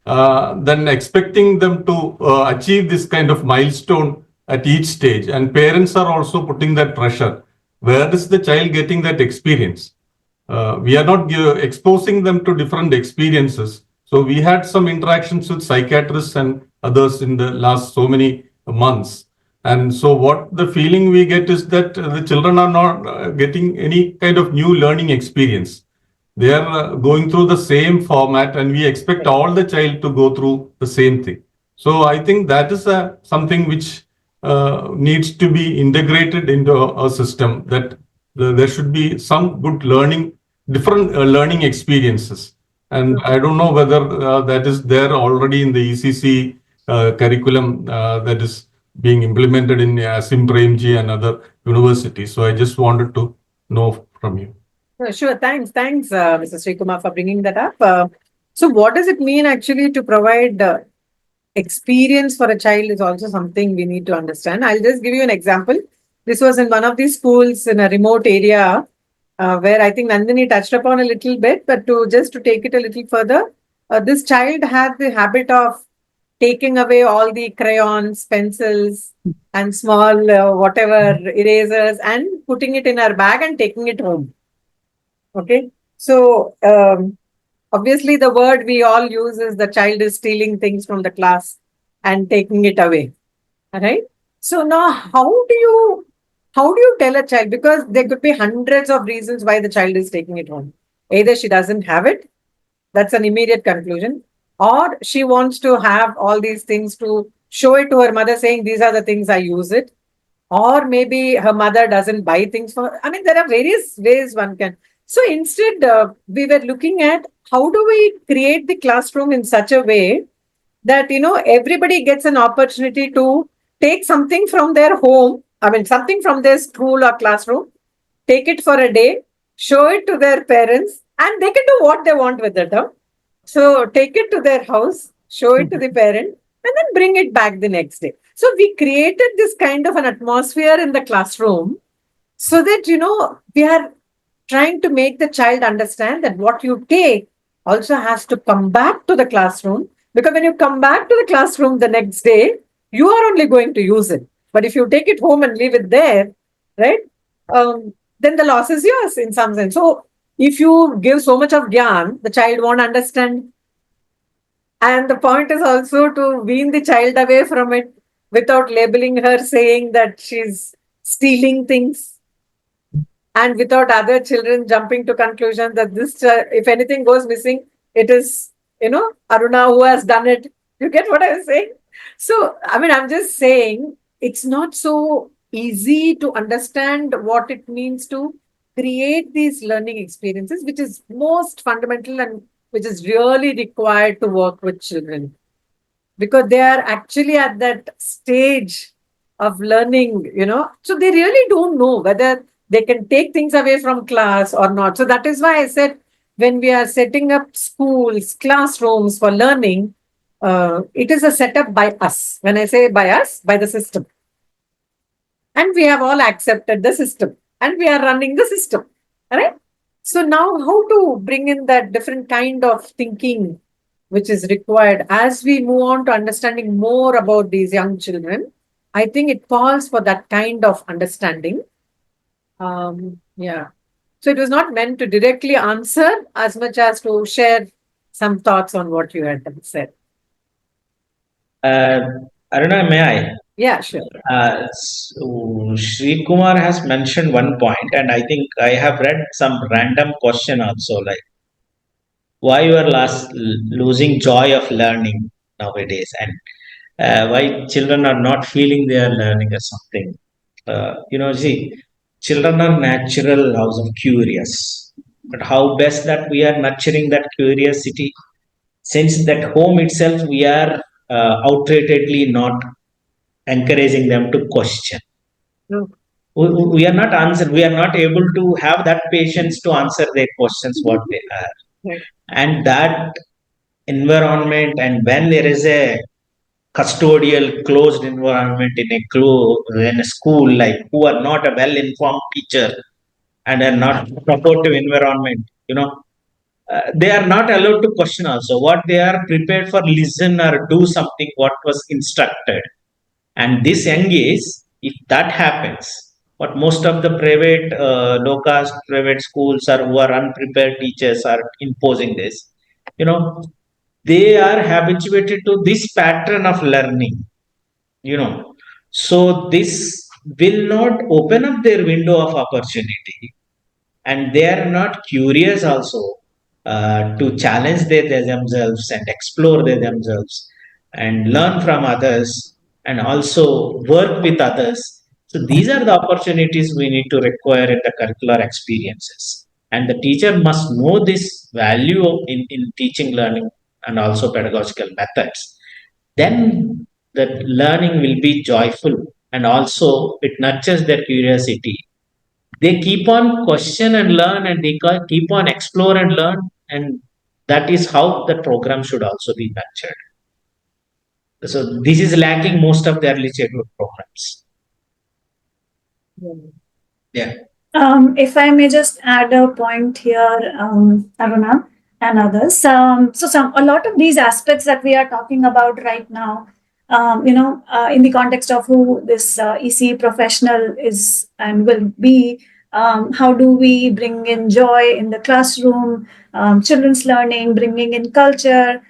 Speaker 7: then expecting them to achieve this kind of milestone at each stage, and parents are also putting that pressure. Where is the child getting that experience? We are not exposing them to different experiences. So we had some interactions with psychiatrists and others in the last so many months. And so what the feeling we get is that the children are not getting any kind of new learning experience. They are going through the same format, and we expect all the child to go through the same thing. So I think that is something which needs to be integrated into a system, that there should be some good learning, different learning experiences. And I don't know whether that is there already in the ECCE curriculum that is being implemented in Asim Premji and other universities. So I just wanted to know from you.
Speaker 2: Sure. Thanks, Mr. Srikumar, for bringing that up. So what does it mean actually to provide experience for a child is also something we need to understand. I'll just give you an example. This was in one of these schools in a remote area where I think Nandini touched upon a little bit, but to take it a little further, this child had the habit of taking away all the crayons, pencils, and small whatever erasers and putting it in her bag and taking it home. Okay, so obviously the word we all use is the child is stealing things from the class and taking it away. All right. So now, how do you tell a child? Because there could be hundreds of reasons why the child is taking it home. Either she doesn't have it, that's an immediate conclusion, or she wants to have all these things to show it to her mother, saying these are the things I use it, or maybe her mother doesn't buy things for her. I mean, there are various ways one can. So instead, we were looking at how do we create the classroom in such a way that, everybody gets an opportunity to take something from their home, something from their school or classroom, take it for a day, show it to their parents, and they can do what they want with it. Huh? So take it to their house, show it to the parent, and then bring it back the next day. So we created this kind of an atmosphere in the classroom so that, we are trying to make the child understand that what you take also has to come back to the classroom, because when you come back to the classroom the next day, you are only going to use it. But if you take it home and leave it there, right, then the loss is yours in some sense. So if you give so much of gyan, the child won't understand. And the point is also to wean the child away from it without labeling her, saying that she's stealing things, and without other children jumping to conclusion that this, if anything goes missing, it is, Aruna who has done it. You get what I'm saying? So, I'm just saying it's not so easy to understand what it means to create these learning experiences, which is most fundamental and which is really required to work with children, because they are actually at that stage of learning, so they really don't know whether they can take things away from class or not. So that is why I said, when we are setting up schools, classrooms for learning, it is a setup by us. When I say by us, by the system. And we have all accepted the system and we are running the system. All right. So now how to bring in that different kind of thinking which is required as we move on to understanding more about these young children. I think it calls for that kind of understanding. Yeah. So it was not meant to directly answer as much as to share some thoughts on what you had said.
Speaker 5: Aruna, may I?
Speaker 2: Yeah, sure.
Speaker 5: Sri Kumar has mentioned one point, and I think I have read some random question also, like why you are losing joy of learning nowadays, and why children are not feeling they are learning or something. See, children are natural house of curious, but how best that we are nurturing that curiosity, since that home itself we are outrightly not encouraging them to question.
Speaker 2: No.
Speaker 5: We are not answer. We are not able to have that patience to answer their questions what they are,
Speaker 2: Right.
Speaker 5: and that environment. And when there is a custodial closed environment in a school, like who are not a well informed teacher and are not supportive environment, they are not allowed to question also. What they are prepared for listen or do something what was instructed. And this young age, if that happens, what most of the private low caste private schools are who are unprepared teachers are imposing this, you know they are habituated to this pattern of learning, you know so this will not open up their window of opportunity, and they are not curious also to challenge themselves and explore themselves and learn from others and also work with others. So these are the opportunities we need to require in the curricular experiences, and the teacher must know this value in teaching learning and also pedagogical methods. Then the learning will be joyful, and also it nurtures their curiosity. They keep on question and learn, and they keep on explore and learn, and that is how the program should also be nurtured. So this is lacking most of the early childhood programs. Yeah.
Speaker 1: If I may just add a point here, Aruna and others. A lot of these aspects that we are talking about right now, in the context of who this ECE professional is and will be, how do we bring in joy in the classroom, children's learning, bringing in culture,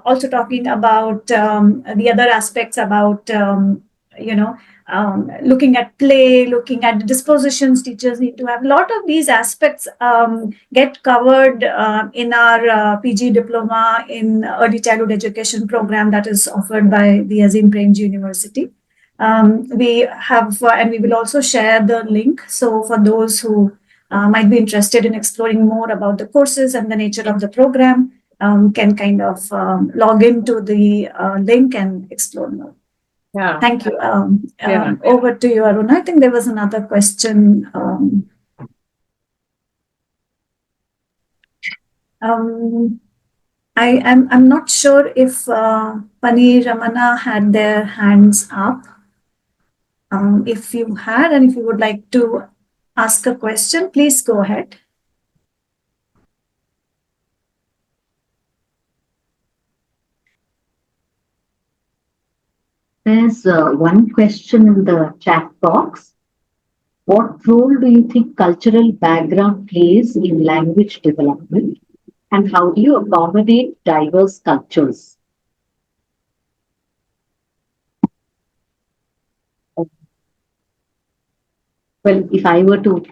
Speaker 1: also talking about the other aspects about, looking at play, looking at the dispositions teachers need to have. A lot of these aspects get covered in our PG diploma in early childhood education program that is offered by the Azim Premji University. We have, and we will also share the link. So for those who might be interested in exploring more about the courses and the nature of the program, can kind of log into the link and explore more.
Speaker 2: Yeah.
Speaker 1: Thank you.
Speaker 2: Yeah.
Speaker 1: Over to you, Aruna. I think there was another question. I'm not sure if Pani Ramana had their hands up. If you had, and if you would like to ask a question, please go ahead.
Speaker 3: There's one question in the chat box. What role do you think cultural background plays in language development, and how do you accommodate diverse cultures? Well, if I were to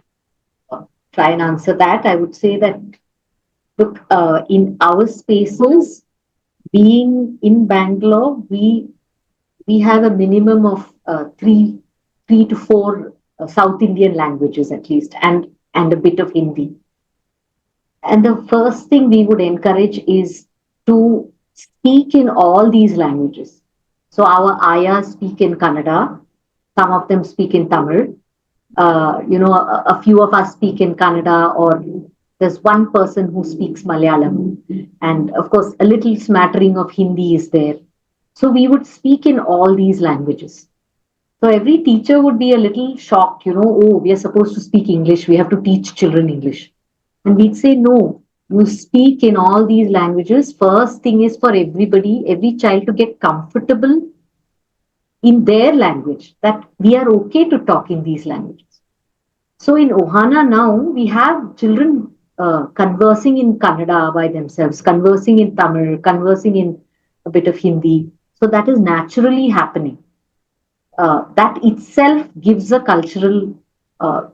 Speaker 3: try and answer that, I would say that, look, in our spaces, being in Bangalore, we have a minimum of three to four South Indian languages at least, and a bit of Hindi. And the first thing we would encourage is to speak in all these languages. So our ayahs speak in Kannada, some of them speak in Tamil. A few of us speak in Kannada, or there's one person who speaks Malayalam. And of course, a little smattering of Hindi is there. So we would speak in all these languages. So every teacher would be a little shocked, oh, we are supposed to speak English. We have to teach children English. And we'd say, no, you speak in all these languages. First thing is for everybody, every child to get comfortable in their language, that we are okay to talk in these languages. So in Ohana now, we have children conversing in Kannada by themselves, conversing in Tamil, conversing in a bit of Hindi. So that is naturally happening. That itself gives a cultural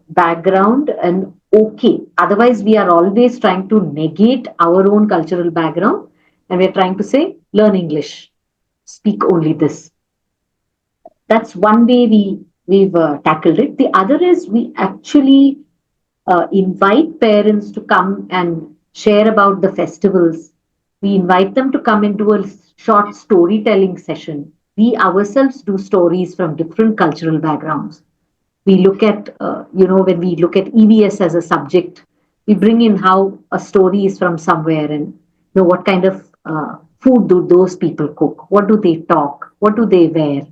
Speaker 3: background, and okay. Otherwise, we are always trying to negate our own cultural background, and we're trying to say, learn English, speak only this. That's one way we've tackled it. The other is we actually invite parents to come and share about the festivals We invite them to come into a short storytelling session. We ourselves do stories from different cultural backgrounds. We look at, when we look at EVS as a subject, we bring in how a story is from somewhere and what kind of food do those people cook, what do they talk, what do they wear.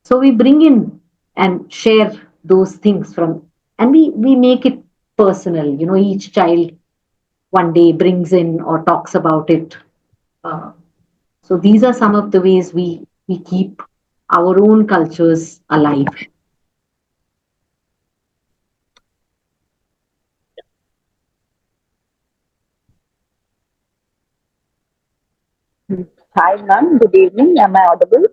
Speaker 3: So we bring in and share those things from, and we make it personal. Each child one day brings in or talks about it. Uh, so these are some of the ways we keep our own cultures alive.
Speaker 8: Hi, ma'am. Good evening. Am I audible?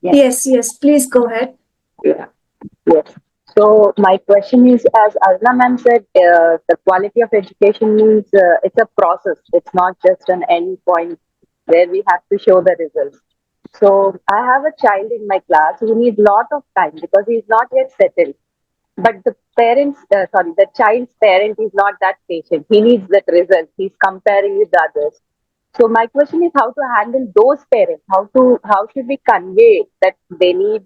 Speaker 1: Yes, please go ahead.
Speaker 8: Yeah. Yes. So my question is, as Arna ma'am said, the quality of education means it's a process. It's not just an end point where we have to show the results. So I have a child in my class who needs a lot of time because he's not yet settled. But the child's parent is not that patient. He needs that result. He's comparing with others. So my question is how to handle those parents. How should we convey that they need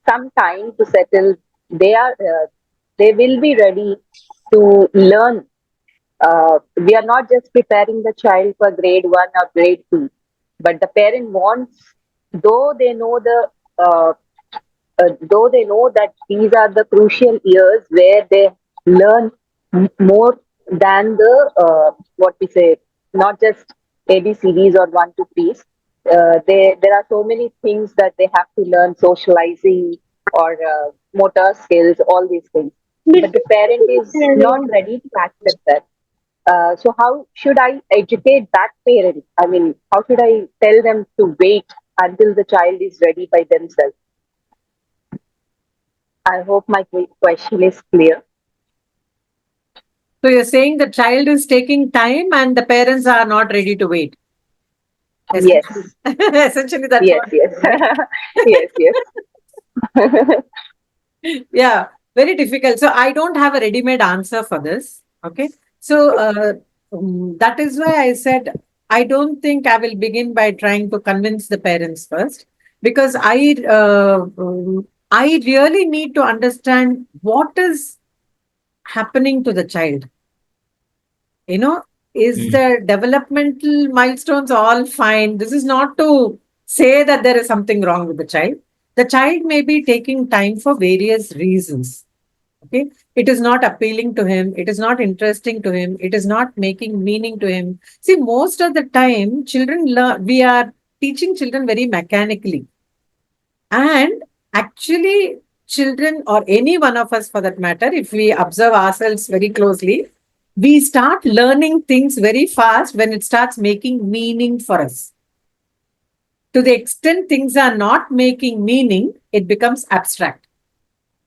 Speaker 8: some time to settle? They will be ready to learn. We are not just preparing the child for grade 1 or grade 2, but the parent wants, though they know uh, though they know that these are the crucial years where they learn more than the what we say, not just ABCDs or 1 to 3s. There are so many things that they have to learn, socializing or motor skills, all these things. But the parent is not ready to accept that. So how should I educate that parent? I mean, how should I tell them to wait until the child is ready by themselves? I hope my question is clear.
Speaker 2: So you're saying the child is taking time and the parents are not ready to wait.
Speaker 8: Yes,
Speaker 2: Essentially, essentially that's
Speaker 8: yes,
Speaker 2: what.
Speaker 8: yes,
Speaker 2: Right?
Speaker 8: yes, yes.
Speaker 2: Yeah, very difficult. So I don't have a ready-made answer for this. Okay. So that is why I said I don't think I will begin by trying to convince the parents first, because I really need to understand what is happening to the child. You know, is
Speaker 5: Mm.
Speaker 2: the developmental milestones all fine? This is not to say that there is something wrong with the child. The child may be taking time for various reasons. Okay, it is not appealing to him, it is not interesting to him, it is not making meaning to him. See, most of the time children learn, we are teaching children very mechanically, and actually children, or any one of us for that matter, if we observe ourselves very closely, we start learning things very fast when it starts making meaning for us. To the extent things are not making meaning, it becomes abstract.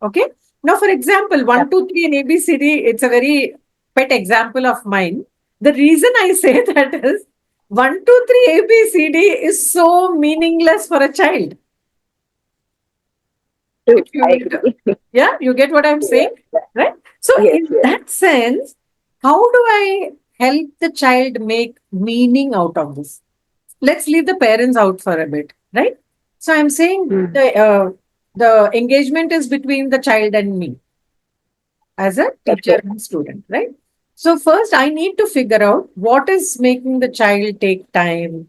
Speaker 2: Okay. Now, for example, 1, 2, 3 and ABCD, it's a very pet example of mine. The reason I say that is 1, 2, 3 ABCD is so meaningless for a child.
Speaker 8: True,
Speaker 2: If you
Speaker 8: I
Speaker 2: will,
Speaker 8: agree.
Speaker 2: yeah, you get what I'm saying,
Speaker 8: Yes,
Speaker 2: right? So,
Speaker 8: yes,
Speaker 2: in
Speaker 8: yes.
Speaker 2: that sense, how do I help the child make meaning out of this? Let's leave the parents out for a bit, right? So, I'm saying
Speaker 8: Mm.
Speaker 2: the engagement is between the child and me as a teacher
Speaker 8: Okay.
Speaker 2: and student, right? So, first, I need to figure out what is making the child take time.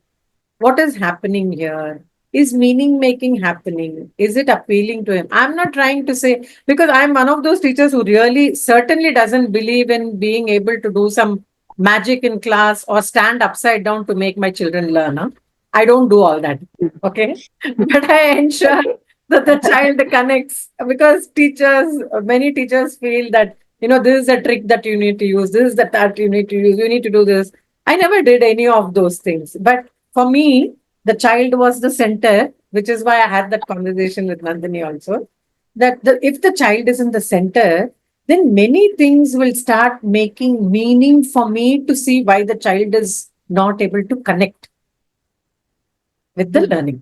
Speaker 2: What is happening here? Is meaning making happening? Is it appealing to him? I'm not trying to say, because I'm one of those teachers who really certainly doesn't believe in being able to do some magic in class or stand upside down to make my children learn. Huh? I don't do all that. Okay. But I ensure
Speaker 8: Okay.
Speaker 2: that the child connects, because many teachers feel that, this is a trick that you need to use, this is the that you need to use, you need to do this. I never did any of those things. But for me, the child was the center, which is why I had that conversation with Nandini also. That if the child is in the center, then many things will start making meaning for me to see why the child is not able to connect with the learning.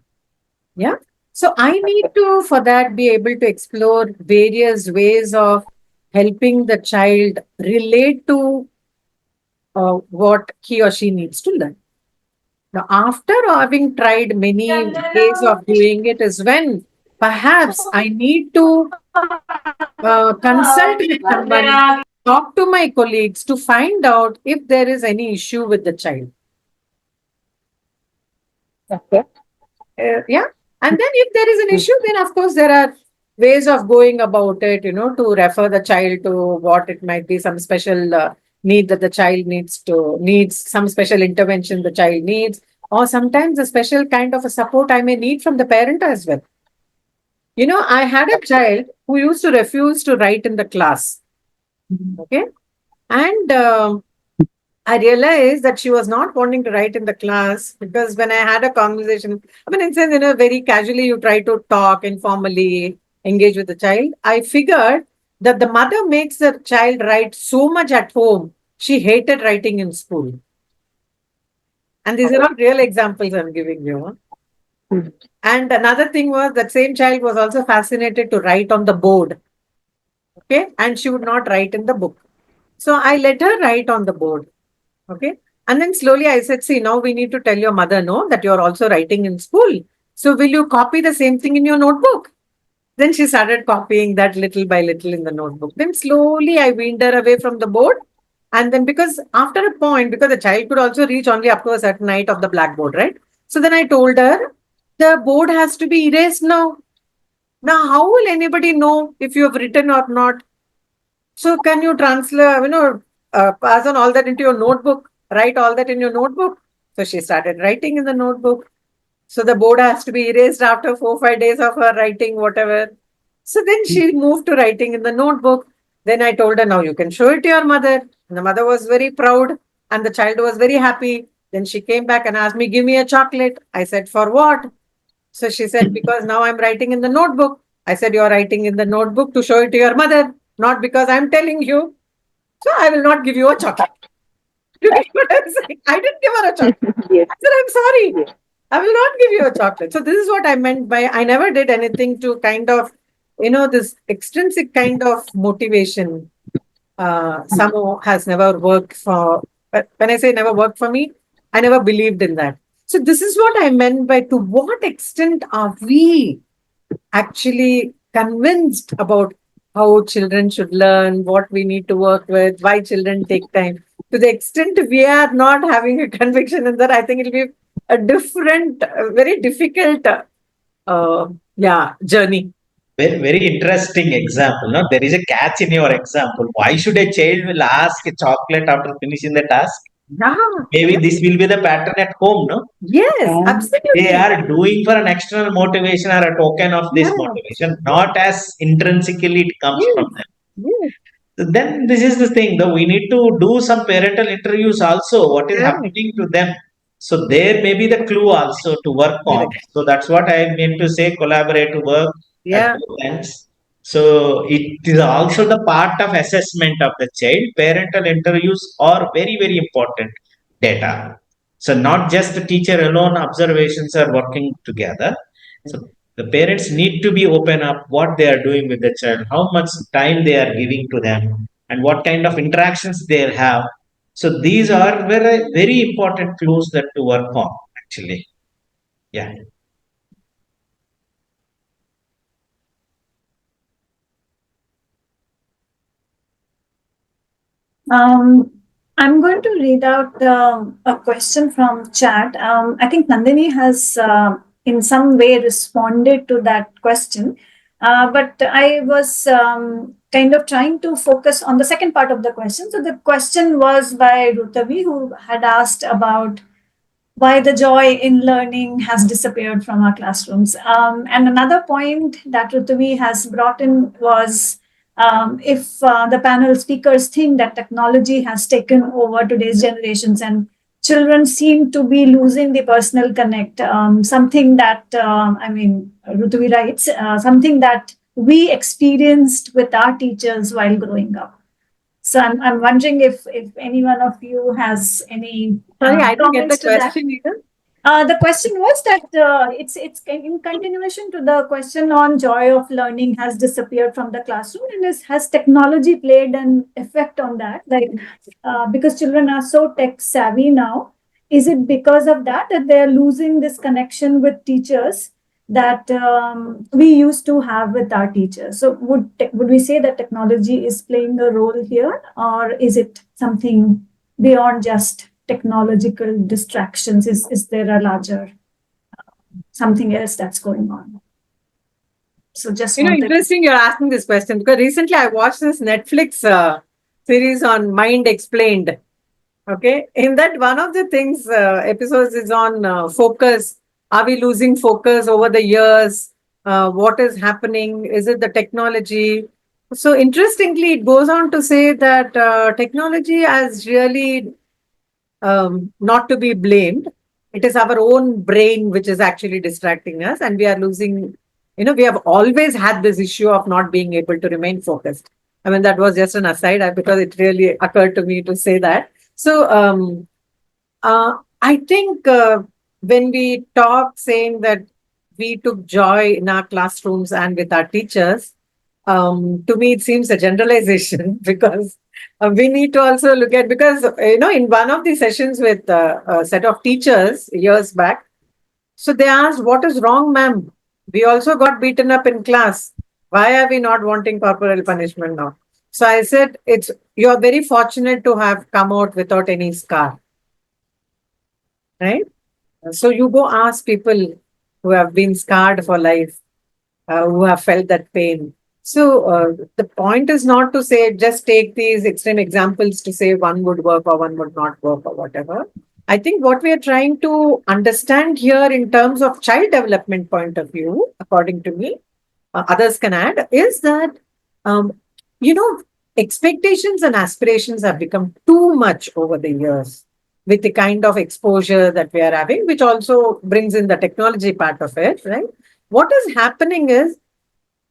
Speaker 2: Yeah. So I need to, for that, be able to explore various ways of helping the child relate to what he or she needs to learn. Now, after having tried many ways of doing it, is when perhaps I need to consult with someone, talk to my colleagues to find out if there is any issue with the child.
Speaker 8: Okay.
Speaker 2: Yeah. And then if there is an issue, then of course there are ways of going about it, to refer the child to what it might be, some special need that the child needs some special intervention the child needs, or sometimes a special kind of a support I may need from the parent as well. I had a child who used to refuse to write in the class. Okay. And I realized that she was not wanting to write in the class because when I had a conversation, I mean, it's very casually you try to talk informally, engage with the child. I figured that the mother makes the child write so much at home, she hated writing in school. And these are all real examples I'm giving you. And another thing was that same child was also fascinated to write on the board. Okay. And she would not write in the book. So I let her write on the board. Okay. And then slowly I said, see, now we need to tell your mother, no, that you're also writing in school. So will you copy the same thing in your notebook? Then she started copying that little by little in the notebook. Then slowly I weaned her away from the board. And then because after a point, because the child could also reach only up to a certain height of the blackboard, right? So then I told her, the board has to be erased now. Now, how will anybody know if you have written or not? So can you translate, pass on all that into your notebook, write all that in your notebook. So she started writing in the notebook. So the board has to be erased after 4-5 days of her writing, whatever. So then she moved to writing in the notebook. Then I told her, now you can show it to your mother. And the mother was very proud and the child was very happy. Then she came back and asked me, give me a chocolate. I said, for what? So she said, because now I'm writing in the notebook. I said, you're writing in the notebook to show it to your mother, not because I'm telling you. So I will not give you a chocolate. You get what I'm saying? I didn't give her a chocolate.
Speaker 8: Yes.
Speaker 2: I said, I'm sorry. I will not give you a chocolate. So this is what I meant by I never did anything to kind of, this extrinsic kind of motivation somehow has never worked for, but when I say never worked for me, I never believed in that. So this is what I meant by to what extent are we actually convinced about how children should learn, what we need to work with, why children take time. To the extent we are not having a conviction in that, I think it'll be a different, very difficult, journey.
Speaker 5: Very, very interesting example. No, there is a catch in your example. Why should a child will ask a chocolate after finishing the task?
Speaker 2: Yeah.
Speaker 5: Maybe this will be the pattern at home, no?
Speaker 2: Yes, absolutely.
Speaker 5: They are doing for an external motivation or a token of this motivation, not as intrinsically it comes from them.
Speaker 2: Yes.
Speaker 5: Then this is the thing, though we need to do some parental interviews also. What is happening to them? So there may be the clue also to work on. So that's what I meant to say, collaborative work at both ends. So it is also the part of assessment of the child. Parental interviews are very, very important data. So not just the teacher alone observations are working together. So the parents need to be open up what they are doing with the child, how much time they are giving to them, and what kind of interactions they have. So these are very, very important clues that to work on, actually. Yeah.
Speaker 1: I'm going to read out a question from chat. I think Nandini has in some way responded to that question. But I was kind of trying to focus on the second part of the question. So the question was by Rutavi, who had asked about why the joy in learning has disappeared from our classrooms. And another point that Rutavi has brought in was if the panel speakers think that technology has taken over today's generations and children seem to be losing the personal connect, something that, Rutavi writes, something that we experienced with our teachers while growing up. So I'm wondering if any one of you has any.
Speaker 2: Sorry, I didn't get the question either.
Speaker 1: The question was that it's in continuation to the question on joy of learning has disappeared from the classroom, and has technology played an effect on that? Like because children are so tech savvy now, is it because of that they're losing this connection with teachers that we used to have with our teachers? So would we say that technology is playing a role here, or is it something beyond just technological distractions? Is there a larger something else that's going on? So just
Speaker 2: interesting you're asking this question, because recently I watched this Netflix series on Mind Explained. Okay, in that one of the things episodes is on focus. Are we losing focus over the years? What is happening? Is it the technology? So interestingly, it goes on to say that technology has really not to be blamed. It is our own brain which is actually distracting us, and we are losing. We have always had this issue of not being able to remain focused. I mean, that was just an aside because it really occurred to me to say that. So I think when we talk saying that we took joy in our classrooms and with our teachers, to me it seems a generalization because we need to also look at, because in one of the sessions with a set of teachers years back, so they asked, "What is wrong, ma'am? We also got beaten up in class. Why are we not wanting corporal punishment now?" So I said, you're very fortunate to have come out without any scar, right? So you go ask people who have been scarred for life, who have felt that pain. So the point is not to say just take these extreme examples to say one would work or one would not work or whatever. I think what we are trying to understand here in terms of child development point of view, according to me, others can add, is that, you know, expectations and aspirations have become too much over the years with the kind of exposure that we are having, which also brings in the technology part of it, right? What is happening is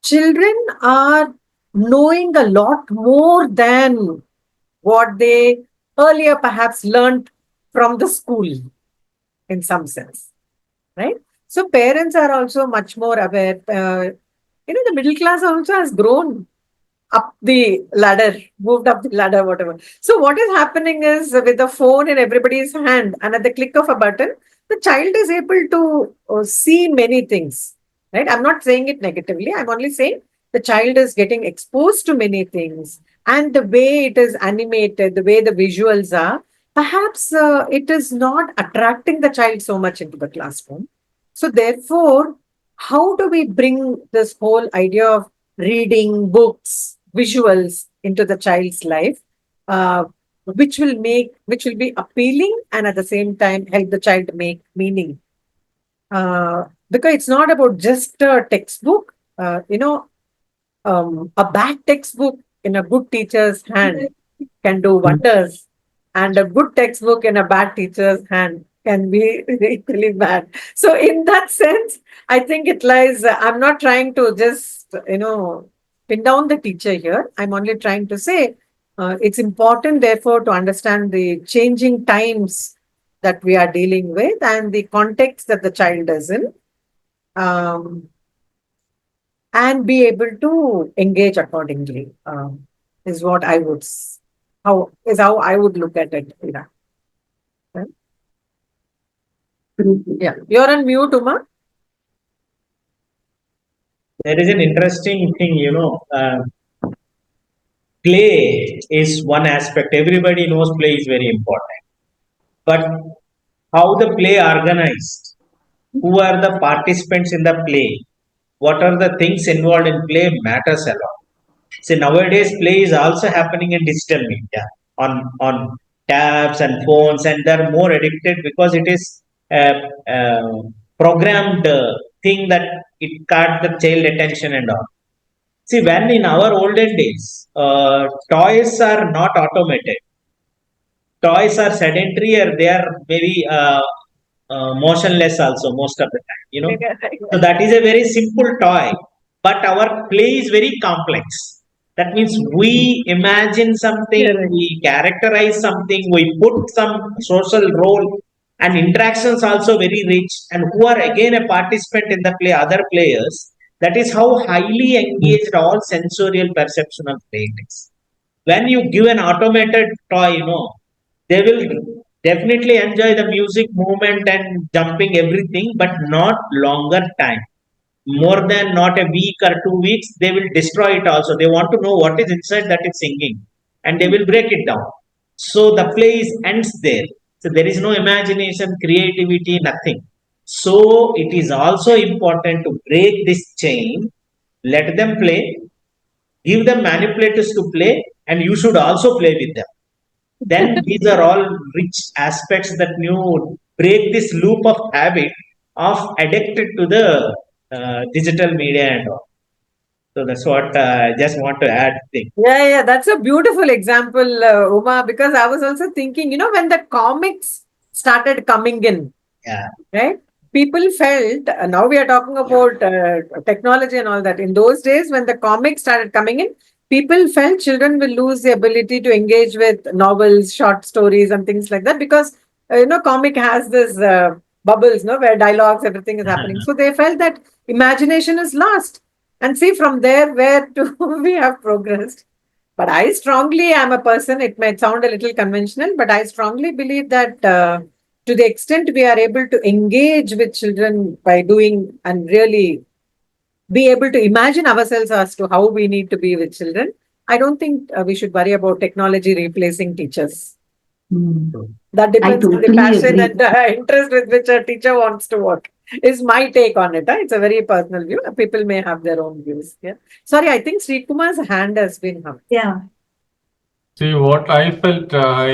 Speaker 2: children are knowing a lot more than what they earlier perhaps learned from the school in some sense, right? So parents are also much more aware. The middle class also has grown up the ladder, moved up the ladder, whatever. So what is happening is with the phone in everybody's hand and at the click of a button, the child is able to see many things, right? I'm not saying it negatively. I'm only saying the child is getting exposed to many things, and the way it is animated, the way the visuals are, perhaps it is not attracting the child so much into the classroom. So therefore, how do we bring this whole idea of reading books, visuals into the child's life, which will be appealing and at the same time help the child make meaning? Because it's not about just a textbook. A bad textbook in a good teacher's hand can do wonders, and a good textbook in a bad teacher's hand can be really bad. So, in that sense, I think it lies. I'm not trying to just, pin down the teacher here. I'm only trying to say it's important, therefore, to understand the changing times that we are dealing with and the context that the child is in. And be able to engage accordingly is what I would how I would look at it. Yeah, you're on mute, Uma.
Speaker 5: There is an interesting thing, play is one aspect. Everybody knows play is very important, but how the play organized, who are the participants in the play, what are the things involved in play matters a lot. See, nowadays play is also happening in digital media on tabs and phones, and they're more addicted because it is a, a programmed thing that it caught the child attention and all. See, when in our olden days, toys are not automated. Toys are sedentary, or they are very motionless also most of the time. So that is a very simple toy, but our play is very complex. That means we imagine something, we characterize something, we put some social role, and interactions also very rich, and who are again a participant in the play, other players. That is how highly engaged all sensorial perception of play is. When you give an automated toy, they will Definitely enjoy the music, movement, and jumping everything, but not longer time. More than not a week or 2 weeks, they will destroy it also. They want to know what is inside that is singing, and they will break it down. So the play ends there. So there is no imagination, creativity, nothing. So it is also important to break this chain, let them play, give them manipulators to play, and you should also play with them. Then these are all rich aspects that you break this loop of habit of addicted to the digital media and all. So that's what I just want to add thing.
Speaker 2: Yeah, that's a beautiful example, Uma, because I was also thinking, when the comics started coming in,
Speaker 5: Yeah.
Speaker 2: right? People felt, now we are talking about technology and all that. In those days, when the comics started coming in, people felt children will lose the ability to engage with novels, short stories, and things like that because, comic has this bubbles, where dialogues, everything is happening. So they felt that imagination is lost. And see, from there, where to we have progressed. But I strongly am a person, it might sound a little conventional, but I strongly believe that to the extent we are able to engage with children by doing and really be able to imagine ourselves as to how we need to be with children, I don't think we should worry about technology replacing teachers. That depends on the
Speaker 3: totally
Speaker 2: passion
Speaker 3: agree.
Speaker 2: and interest with which a teacher wants to work. Is my take on it. It's a very personal view. People may have their own views. Yeah. Sorry, I think Sri Kumar's hand has been up.
Speaker 1: Yeah.
Speaker 7: See, what I felt, I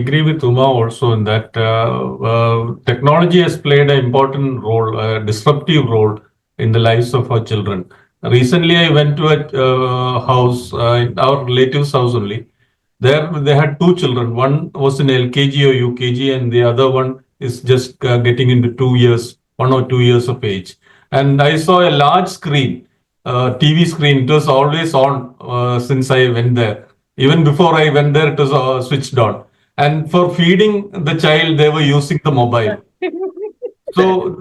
Speaker 7: agree with Uma also in that technology has played an important role, a disruptive role in the lives of our children. Recently, I went to a house, our relative's house only. There, they had two children. One was in LKG or UKG, and the other one is just getting into 2 years, 1 or 2 years of age. And I saw a large screen, TV screen. It was always on since I went there. Even before I went there, it was switched on. And for feeding the child, they were using the mobile. So,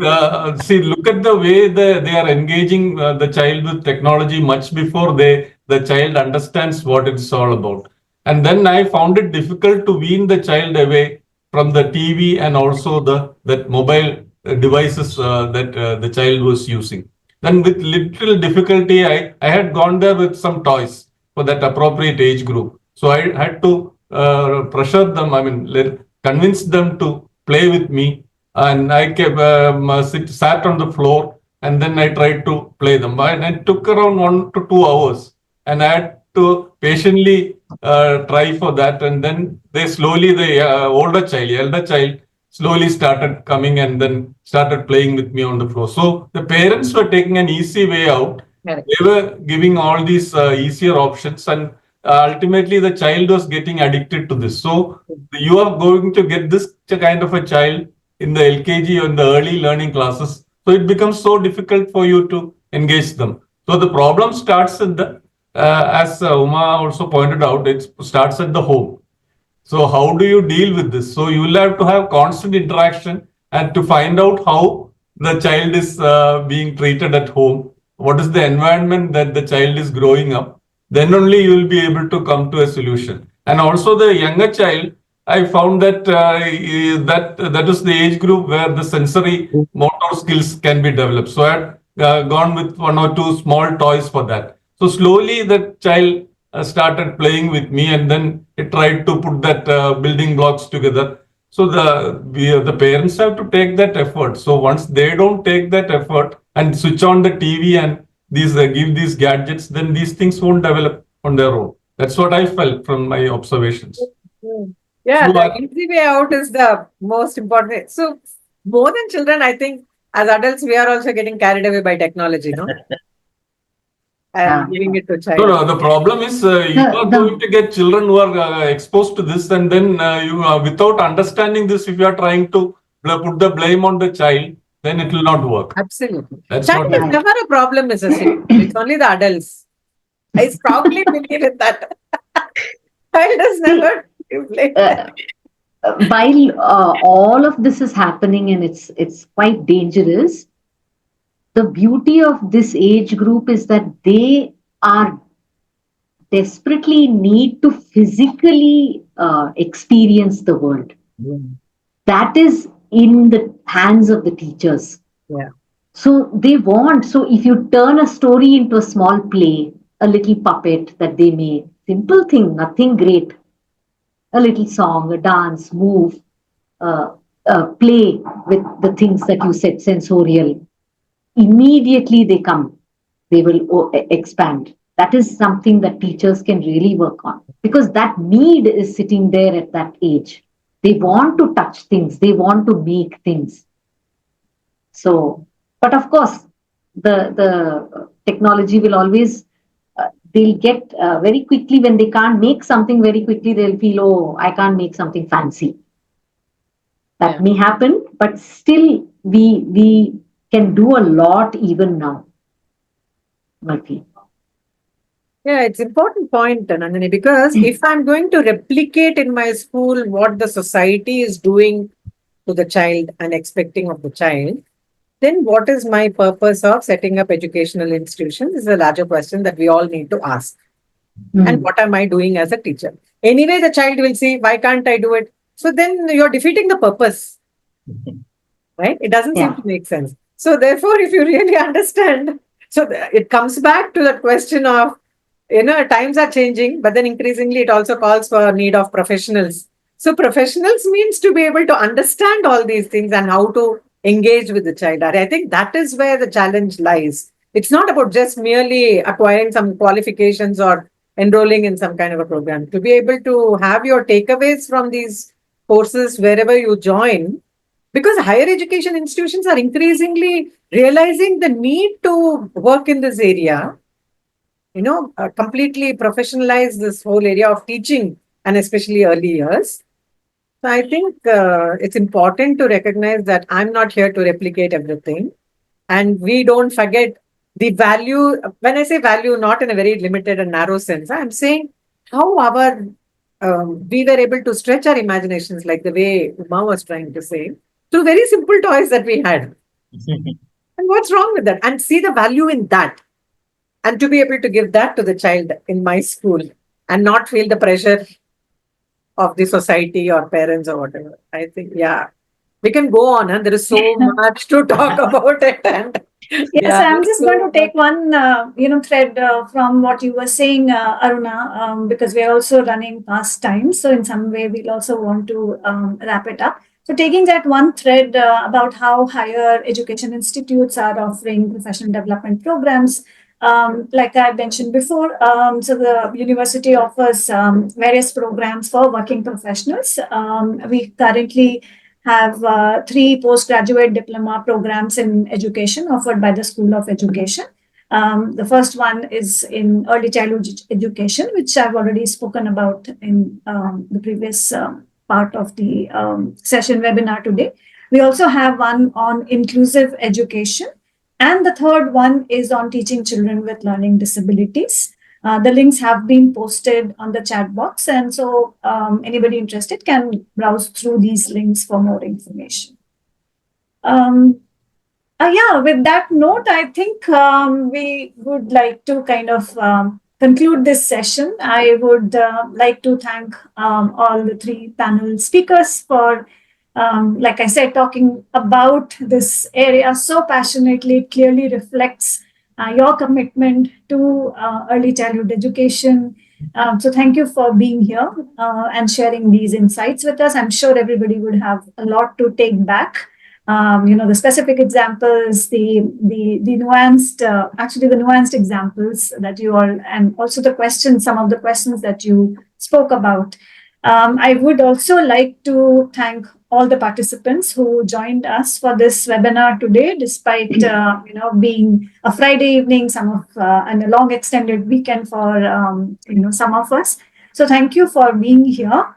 Speaker 7: see, look at the way they are engaging the child with technology much before the child understands what it's all about. And then I found it difficult to wean the child away from the TV and also that mobile devices that the child was using. Then with little difficulty, I had gone there with some toys for that appropriate age group. So I had to pressure them, convince them to play with me, and I kept, sat on the floor, and then I tried to play them. And it took around 1 to 2 hours, and I had to patiently try for that. And then they slowly, the elder child, slowly started coming and then started playing with me on the floor. So the parents were taking an easy way out.
Speaker 2: Correct.
Speaker 7: They were giving all these easier options, and ultimately the child was getting addicted to this. So you are going to get this kind of a child in the LKG or in the early learning classes. So it becomes so difficult for you to engage them. So the problem starts at as Uma also pointed out, it starts at the home. So how do you deal with this? So you will have to have constant interaction and to find out how the child is being treated at home. What is the environment that the child is growing up? Then only you will be able to come to a solution. And also the younger child, I found that that is the age group where the sensory motor skills can be developed. So I had gone with 1 or 2 small toys for that. So slowly the child started playing with me, and then it tried to put that building blocks together. So the parents have to take that effort. So once they don't take that effort and switch on the TV and these give these gadgets, then these things won't develop on their own. That's what I felt from my observations.
Speaker 2: Yeah,
Speaker 7: So,
Speaker 2: the easy way out is the most important. So more than children, I think as adults, we are also getting carried away by technology, no? And giving it to child.
Speaker 7: No, the problem is you are going to get children who are exposed to this, and then you without understanding this, if you are trying to put the blame on the child, then it will not work.
Speaker 2: Absolutely.
Speaker 7: That's
Speaker 2: Child
Speaker 7: what
Speaker 2: is never a problem, Mrs. Singh. It's only the adults. I strongly believe in that. Child is never to blame.
Speaker 3: While all of this is happening and it's quite dangerous, the beauty of this age group is that they are desperately need to physically experience the world. That is in the hands of the teachers.
Speaker 2: Yeah.
Speaker 3: So they want, so if you turn a story into a small play, a little puppet that they made, simple thing, nothing great, a little song, a dance, move, play with the things that you said, sensorial, immediately they come, they will expand. That is something that teachers can really work on, because that need is sitting there at that age. They want to touch things, they want to make things. So, but of course, the technology will always, they'll get very quickly, when they can't make something very quickly, they'll feel, oh, I can't make something fancy. That may happen, but still we can do a lot even now. Murphy.
Speaker 2: Yeah, it's important point, Nandini, because if I'm going to replicate in my school what the society is doing to the child and expecting of the child, then what is my purpose of setting up educational institutions is a larger question that we all need to ask. And what am I doing as a teacher? Anyway, the child will say, why can't I do it? So then you're defeating the purpose, right? It doesn't seem to make sense. So therefore, if you really understand, so it comes back to the question of, times are changing, but then increasingly it also calls for a need of professionals. So professionals means to be able to understand all these things and how to engage with the child. I think that is where the challenge lies. It's not about just merely acquiring some qualifications or enrolling in some kind of a program. To be able to have your takeaways from these courses wherever you join, because higher education institutions are increasingly realizing the need to work in this area, completely professionalize this whole area of teaching, and especially early years. So I think it's important to recognize that I'm not here to replicate everything. And we don't forget the value. When I say value, not in a very limited and narrow sense, I'm saying how we were able to stretch our imaginations, like the way Uma was trying to say, through very simple toys that we had. And what's wrong with that? And see the value in that. And to be able to give that to the child in my school and not feel the pressure of the society or parents or whatever. I think, we can go on, and there is so much to talk about it. And
Speaker 1: yes, I'm just going to take one, thread from what you were saying, Aruna, because we are also running past time. So in some way, we'll also want to wrap it up. So taking that one thread about how higher education institutes are offering professional development programs, like I mentioned before, so the university offers various programs for working professionals. We currently have 3 postgraduate diploma programs in education offered by the School of Education. The first one is in early childhood education, which I've already spoken about in the previous part of the session webinar today. We also have one on inclusive education. And the third one is on teaching children with learning disabilities. The links have been posted on the chat box. And so anybody interested can browse through these links for more information. With that note, I think we would like to kind of conclude this session. I would like to thank all the 3 panel speakers for, like I said, talking about this area so passionately. It clearly reflects your commitment to early childhood education. So thank you for being here and sharing these insights with us. I'm sure everybody would have a lot to take back. The specific examples, the nuanced examples that you all, and also the questions, some of the questions that you spoke about. I would also like to thank all the participants who joined us for this webinar today, despite being a Friday evening, and a long extended weekend for some of us. So thank you for being here,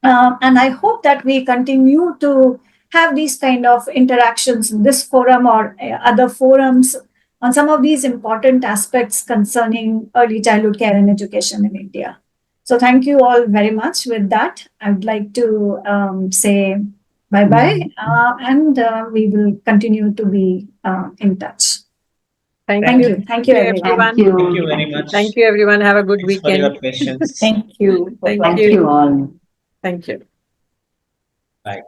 Speaker 1: and I hope that we continue to have these kind of interactions in this forum or other forums on some of these important aspects concerning early childhood care and education in India. So thank you all very much. With that, I would like to say bye-bye, and we will continue to be in touch.
Speaker 2: Thank
Speaker 1: Thank
Speaker 2: you.
Speaker 1: you. Thank you, everyone.
Speaker 3: Thank you.
Speaker 5: Thank you very much.
Speaker 2: Thank you, everyone. Have a good
Speaker 5: Thanks for your
Speaker 2: weekend.
Speaker 5: patience.
Speaker 6: Thank you.
Speaker 2: Thank
Speaker 3: Thank
Speaker 2: you.
Speaker 3: you all.
Speaker 2: Thank you.
Speaker 5: Bye.